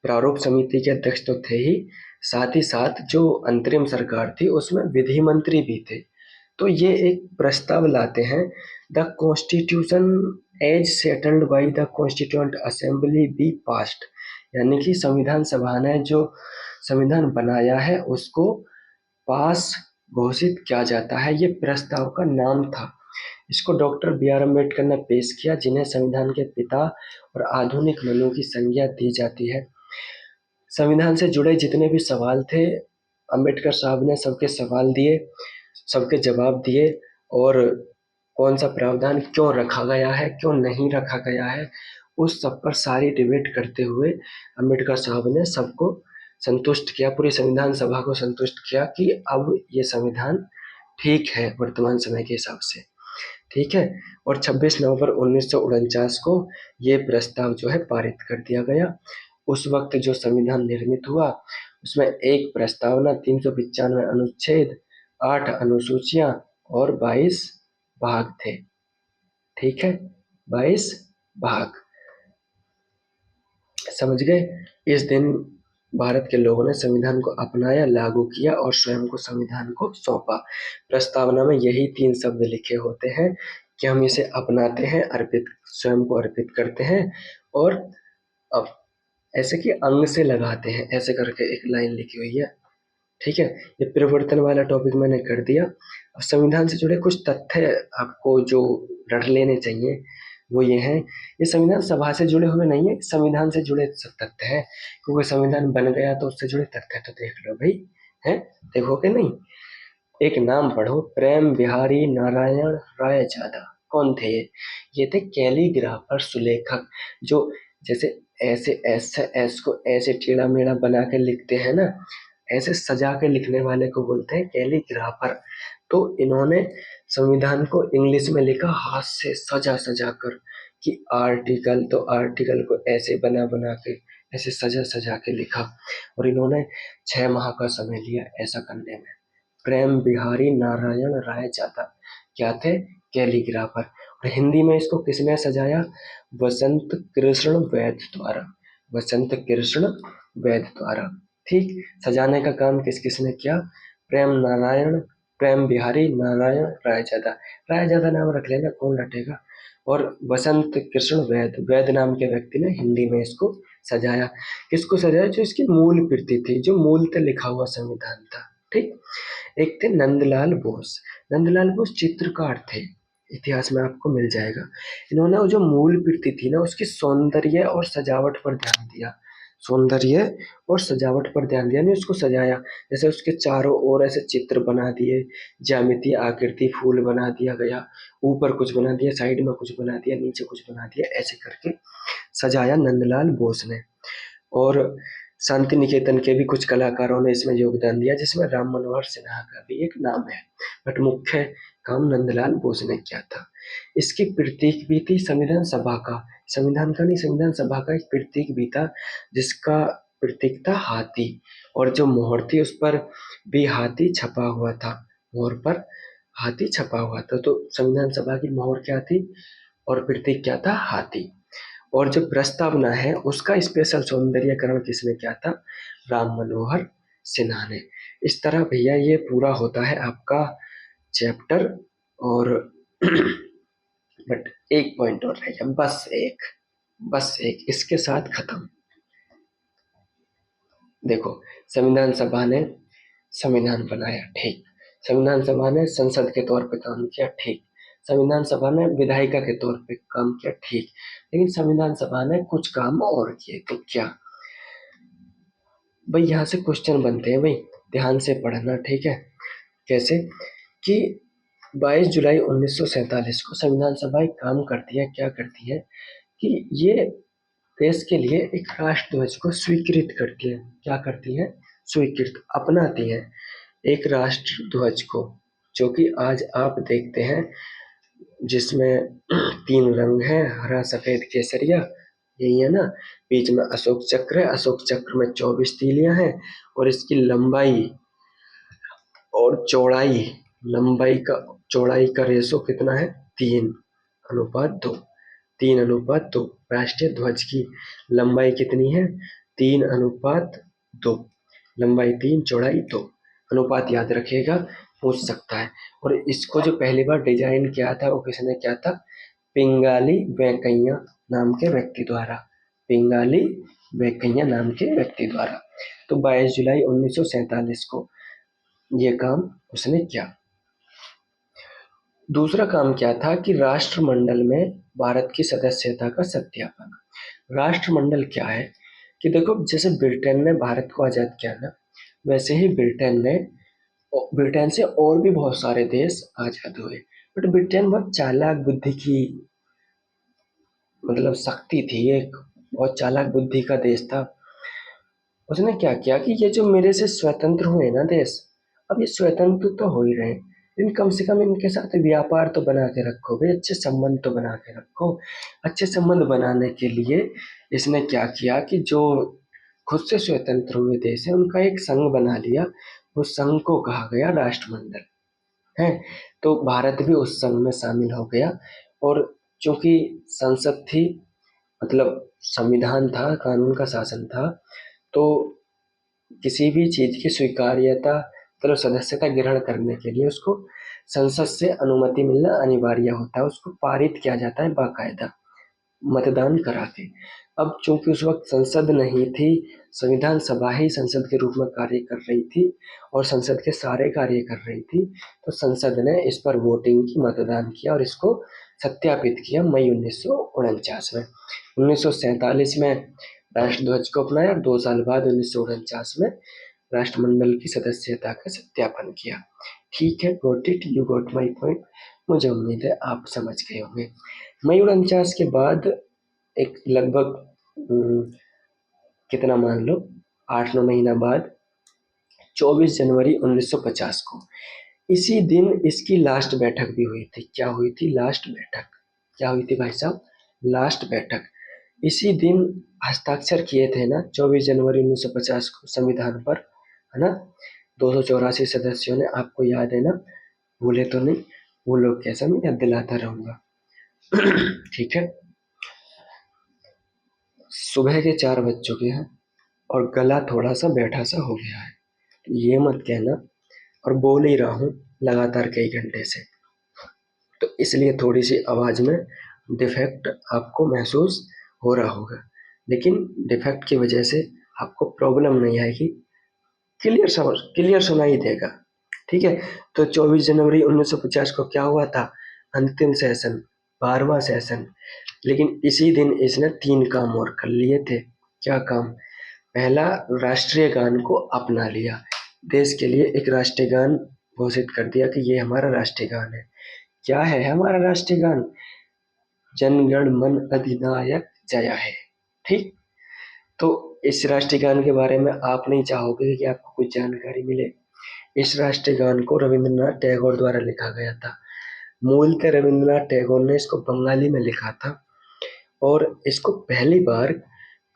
Speaker 1: प्रारूप समिति के अध्यक्ष तो थे ही, साथ ही साथ जो अंतरिम सरकार थी उसमें विधि मंत्री भी थे। तो ये एक प्रस्ताव लाते हैं, the constitution as settled by the constituent assembly be passed, यानी कि संविधान सभा ने जो संविधान बनाया है उसको पास घोषित किया जाता है, ये प्रस्ताव का नाम था। इसको डॉक्टर बी आर अम्बेडकर ने पेश किया, जिन्हें संविधान के पिता और आधुनिक मनु की संज्ञा दी जाती है। संविधान से जुड़े जितने भी सवाल थे अम्बेडकर साहब ने सबके सवाल दिए, सबके जवाब दिए, और कौन सा प्रावधान क्यों रखा गया है, क्यों नहीं रखा गया है, उस सब पर सारी डिबेट करते हुए अम्बेडकर साहब ने सबको संतुष्ट किया, पूरी संविधान सभा को संतुष्ट किया कि अब ये संविधान ठीक है वर्तमान समय के हिसाब से। ठीक है, और 26 नवंबर 1949 को ये प्रस्ताव जो है पारित कर दिया गया। उस वक्त जो संविधान निर्मित हुआ उसमें एक प्रस्तावना, 395 अनुच्छेद, 8 अनुसूचियां और 22 भाग थे। ठीक है, 22 भाग, समझ गए। इस दिन भारत के लोगों ने संविधान को अपनाया, लागू किया और स्वयं को संविधान को सौंपा। प्रस्तावना में यही 3 शब्द लिखे होते हैं कि हम इसे अपनाते हैं, अर्पित, स्वयं को अर्पित करते हैं, और अब ऐसे कि अंग से लगाते हैं, ऐसे करके एक लाइन लिखी हुई है। ठीक है, ये परिवर्तन वाला टॉपिक मैंने कर दिया। अब संविधान से जुड़े कुछ तथ्य आपको जो रट लेने चाहिए वो ये हैं, ये संविधान सभा से जुड़े हुए नहीं है, संविधान से जुड़े सब तथ्य हैं, क्योंकि संविधान बन गया तो उससे जुड़े तथ्य तो देख लो भाई, हैं, देखोगे नहीं। एक नाम पढ़ो, प्रेम बिहारी नारायण राय जादा। कौन थे ये थे कैलीग्राफर, सुलेखक, जो जैसे ऐसे एस को ऐसे टेढ़ा मेढ़ा बना के लिखते हैं ना, ऐसे सजा के लिखने वाले को बोलते हैं कैलीग्राफर। तो इन्होंने संविधान को इंग्लिश में लिखा हाथ से सजा सजा कर, कि आर्टिकल तो आर्टिकल को ऐसे बना बना के, ऐसे सजा सजा के लिखा, और इन्होंने 6 माह का समय लिया ऐसा करने में। प्रेम बिहारी नारायण राय जादा क्या थे, कैलीग्राफर। और हिंदी में इसको किसने सजाया, वसंत कृष्ण वैद्य द्वारा, वसंत कृष्ण वैद्य द्वारा। ठीक, सजाने का काम किस किसने किया, प्रेम बिहारी नारायण रायजादा, रायजादा नाम रख लेना, कौन रटेगा। और वसंत कृष्ण वैद्य नाम के व्यक्ति ने हिंदी में इसको सजाया। किसको सजाया, जो इसकी मूल कृति थी, जो मूलतः लिखा हुआ संविधान था। ठीक, एक थे नंदलाल बोस। नंदलाल बोस चित्रकार थे, इतिहास में आपको मिल जाएगा। इन्होंने वो जो मूल कृति थी ना उसकी सौंदर्य और सजावट पर ध्यान दिया, सौंदर्य और सजावट पर ध्यान दिया, नहीं उसको सजाया। जैसे उसके चारों ओर ऐसे चित्र बना दिए, ज्यामिति आकृति फूल बना दिया गया, ऊपर कुछ बना दिया, साइड में कुछ बना दिया, नीचे कुछ बना दिया, ऐसे करके सजाया नंदलाल बोस ने। और शांति निकेतन के भी कुछ कलाकारों ने इसमें योगदान दिया, जिसमें राम मनोहर सिन्हा का भी एक नाम है, बट मुख्य काम नंदलाल बोस ने किया था। इसकी प्रतीक भी थी संविधान सभा का, संविधान का नहीं, संविधान सभा का एक प्रतीक भी था, जिसका प्रतीक था हाथी, और जो मोहर थी उस पर भी हाथी छपा हुआ था, मोहर पर हाथी छपा हुआ था। तो संविधान सभा की मोहर क्या थी और प्रतीक क्या था, हाथी। और जो प्रस्तावना है उसका स्पेशल सौंदर्यकरण किसने किया था, राम मनोहर सिन्हा ने। इस तरह भैया ये पूरा होता है आपका चैप्टर। और बट एक पॉइंट और रह गया, बस एक, इसके साथ खत्म। देखो, संविधान सभा ने संविधान बनाया, ठीक। संविधान सभा ने संसद के तौर पे काम किया, ठीक। संविधान सभा ने विधायिका के तौर पे काम किया, ठीक। लेकिन संविधान सभा ने कुछ काम और किए, तो क्या भाई? यहाँ से क्वेश्चन बनते हैं भाई, ध्यान से पढ़ना, ठीक है। कैसे कि 22 जुलाई 1947 को संविधान सभा एक काम करती है, क्या करती है कि ये देश के लिए एक राष्ट्र ध्वज को स्वीकृत करती है। क्या करती है? स्वीकृत, अपनाती है एक राष्ट्र ध्वज को, जो कि आज आप देखते हैं, जिसमें 3 रंग हैं, हरा सफेद केसरिया, यही है ना। बीच में अशोक चक्र है, अशोक चक्र में 24 तीलियां हैं, और इसकी लंबाई और चौड़ाई, चौड़ाई का रेशो कितना है? 3:2। 3:2। राष्ट्रीय ध्वज की लंबाई कितनी है? 3:2। लंबाई 3, चौड़ाई 2। अनुपात याद रखिएगा, पूछ सकता है। और इसको जो पहली बार डिजाइन किया था वो किसने किया था? पिंगाली वेंकैया नाम के व्यक्ति द्वारा। पिंगाली वेंकैया नाम के व्यक्ति द्वारा। तो 22 जुलाई 1947 को ये काम उसने किया। दूसरा काम क्या था कि राष्ट्रमंडल में भारत की सदस्यता का सत्यापन। राष्ट्रमंडल क्या है कि देखो, जैसे ब्रिटेन ने भारत को आजाद किया ना, वैसे ही ब्रिटेन से और भी बहुत सारे देश आजाद हुए। बट ब्रिटेन बहुत चालाक बुद्धि की, मतलब शक्ति थी, एक बहुत चालाक बुद्धि का देश था। उसने क्या किया कि ये जो मेरे से स्वतंत्र हुए ना देश, अब ये स्वतंत्र तो हो ही रहे, लेकिन कम से कम इनके साथ व्यापार तो बना के रखो भाई, अच्छे संबंध तो बना के रखो। अच्छे संबंध बनाने के लिए इसने क्या किया कि जो खुद से स्वतंत्र हुए देश है उनका एक संघ बना लिया। उस संघ को कहा गया राष्ट्रमंडल है। तो भारत भी उस संघ में शामिल हो गया। और चूंकि संसद थी, मतलब संविधान था, कानून का शासन था, तो किसी भी चीज की स्वीकार्यता, मतलब सदस्यता ग्रहण करने के लिए उसको संसद से अनुमति मिलना अनिवार्य होता है। उसको पारित किया जाता है बाकायदा, मतदान करा के। अब चूंकि उस वक्त संसद नहीं थी, संविधान सभा ही संसद के रूप में कार्य कर रही थी और संसद के सारे कार्य कर रही थी, तो संसद ने इस पर वोटिंग की, मतदान किया और इसको सत्यापित किया मई 1949 में। 1947 में राष्ट्रध्वज को अपनाया, 2 साल बाद 1949 में राष्ट्रमंडल की सदस्यता का सत्यापन किया। ठीक है, got it, you got my point. मुझे उम्मीद है आप समझ गए होंगे। मई 49 के बाद एक लगभग कितना मान लो 8-9 महीना बाद 24 जनवरी 1950 को, इसी दिन इसकी लास्ट बैठक भी हुई थी। क्या हुई थी? लास्ट बैठक। क्या हुई थी भाई साहब? लास्ट बैठक। इसी दिन हस्ताक्षर किए थे ना 24 जनवरी 1950 को संविधान पर, है ना। 284 सदस्यों ने, आपको याद है ना, भूले तो नहीं? वो लोग कैसा, मैं याद दिलाता रहूंगा। ठीक है। सुबह के 4 बज चुके हैं और गला थोड़ा सा बैठा सा हो गया है, ये मत कहना। और बोल ही रहा हूँ लगातार कई घंटे से, तो इसलिए थोड़ी सी आवाज में डिफेक्ट आपको महसूस हो रहा होगा, लेकिन डिफेक्ट की वजह से आपको प्रॉब्लम नहीं आएगी, क्लियर सुनाई देगा। ठीक है। तो 24 जनवरी 1950 को क्या हुआ था? अंतिम सेशन, 12वां सेशन। लेकिन इसी दिन इसने 3 काम और कर लिए थे। क्या काम? पहला, राष्ट्रीय गान को अपना लिया, देश के लिए एक राष्ट्रीय गान घोषित कर दिया कि ये हमारा राष्ट्रीय गान है। क्या है हमारा राष्ट्रीय गान? जनगण मन अधिनायक जय है। ठीक। तो इस राष्ट्रीय गान के बारे में आप नहीं चाहोगे कि आपको कुछ जानकारी मिले। इस राष्ट्रीय गान को रविंद्रनाथ टैगोर द्वारा लिखा गया था। मूलतः रविंद्रनाथ टैगोर ने इसको बंगाली में लिखा था और इसको पहली बार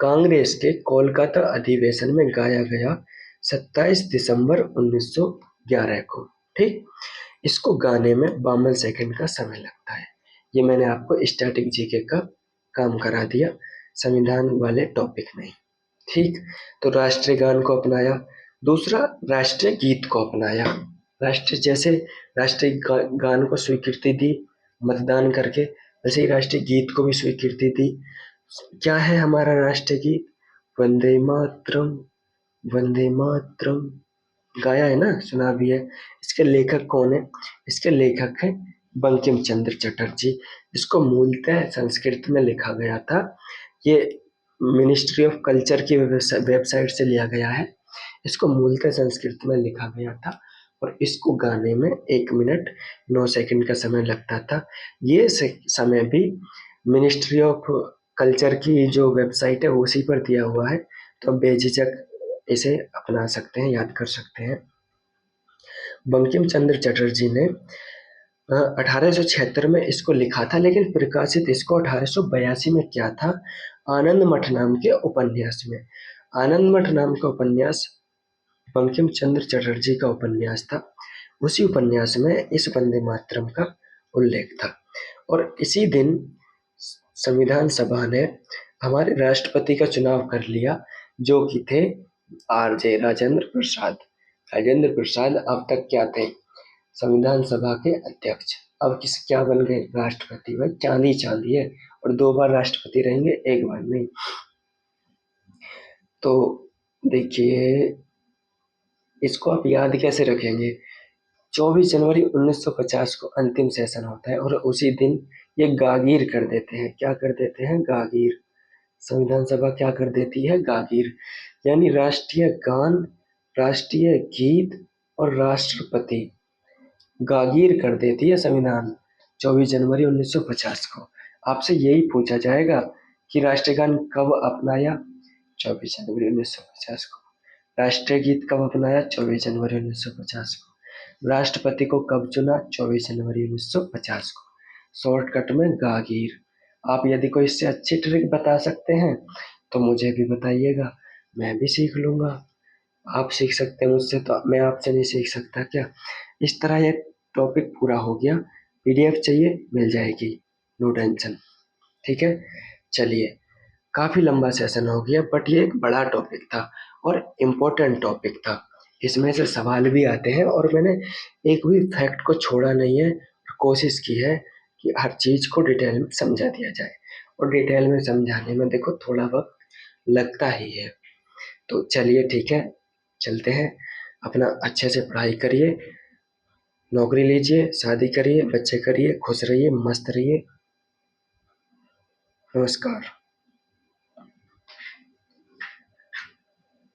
Speaker 1: कांग्रेस के कोलकाता अधिवेशन में गाया गया 27 दिसंबर 1911 को। ठीक। इसको गाने में 52 सेकंड का समय लगता है। ये मैंने आपको स्टैटिक जीके का काम करा दिया, संविधान वाले टॉपिक में। ठीक। तो राष्ट्रीय गान को अपनाया, दूसरा, राष्ट्रीय गीत को अपनाया। जैसे राष्ट्रीय गान को स्वीकृति दी मतदान करके, वैसे ही राष्ट्रीय गीत को भी स्वीकृति दी। क्या है हमारा राष्ट्रीय गीत? वंदे मातरम, वंदे मातरम। गाया है ना, सुना भी है। इसके लेखक कौन है? इसके लेखक है बंकिम चंद्र चटर्जी। इसको मूलतः संस्कृत में लिखा गया था। ये मिनिस्ट्री ऑफ कल्चर की वेबसाइट से लिया गया है। इसको मूलतः संस्कृत में लिखा गया था और इसको गाने में 1 मिनट 9 सेकंड का समय लगता था। ये समय भी मिनिस्ट्री ऑफ कल्चर की जो वेबसाइट है उसी पर दिया हुआ है, तो बेझिझक इसे अपना सकते हैं, याद कर सकते हैं। बंकिम चंद्र चटर्जी ने 1876 में इसको लिखा था, लेकिन प्रकाशित इसको 1882 में किया था, आनंद मठ नाम के उपन्यास में। आनंद मठ नाम का उपन्यास बंकिम चंद्र चटर्जी का उपन्यास था। उसी उपन्यास में इस वंदे मातरम का उल्लेख था। और इसी दिन संविधान सभा ने हमारे राष्ट्रपति का चुनाव कर लिया, जो कि थे आरजे राजेंद्र प्रसाद। राजेंद्र प्रसाद अब तक क्या थे? संविधान सभा के अध्यक्ष। अब क्या बन गए? राष्ट्रपति। भाई चांदी चांदी है, और 2 बार राष्ट्रपति रहेंगे, 1 बार नहीं। तो देखिए, इसको आप याद कैसे रखेंगे? 24 जनवरी 1950 को अंतिम सेशन होता है और उसी दिन ये गागीर कर देते हैं। क्या कर देते हैं? गागीर। संविधान सभा क्या कर देती है? गागीर। यानी राष्ट्रीय गान, राष्ट्रीय गीत और राष्ट्रपति गागीर कर देती है संविधान 24 जनवरी 1950 को। आपसे यही पूछा जाएगा कि राष्ट्रीय गान कब अपनाया? 24 जनवरी 1950 को। राष्ट्रीय गीत कब अपनाया? 24 जनवरी 1950 को। राष्ट्रपति को कब चुना? 24 जनवरी 1950 को। शॉर्टकट में गागीर। आप यदि कोई इससे अच्छी ट्रिक बता सकते हैं तो मुझे भी बताइएगा, मैं भी सीख लूंगा। आप सीख सकते हैं मुझसे, तो मैं आपसे नहीं सीख सकता क्या? इस तरह ये टॉपिक पूरा हो गया। पीडीएफ चाहिए? मिल जाएगी, नो टेंशन। ठीक है, चलिए। काफी लंबा सेशन हो गया, बट ये एक बड़ा टॉपिक था और इम्पोर्टेंट टॉपिक था। इसमें से सवाल भी आते हैं और मैंने एक भी फैक्ट को छोड़ा नहीं है। कोशिश की है कि हर चीज को डिटेल में समझा दिया जाए, और डिटेल में समझाने में देखो थोड़ा वक्त लगता ही है। तो चलिए ठीक है, चलते हैं। अपना अच्छे से पढ़ाई करिए, नौकरी लीजिए, शादी करिए, बच्चे करिए, खुश रहिए, मस्त रहिए। नमस्कार।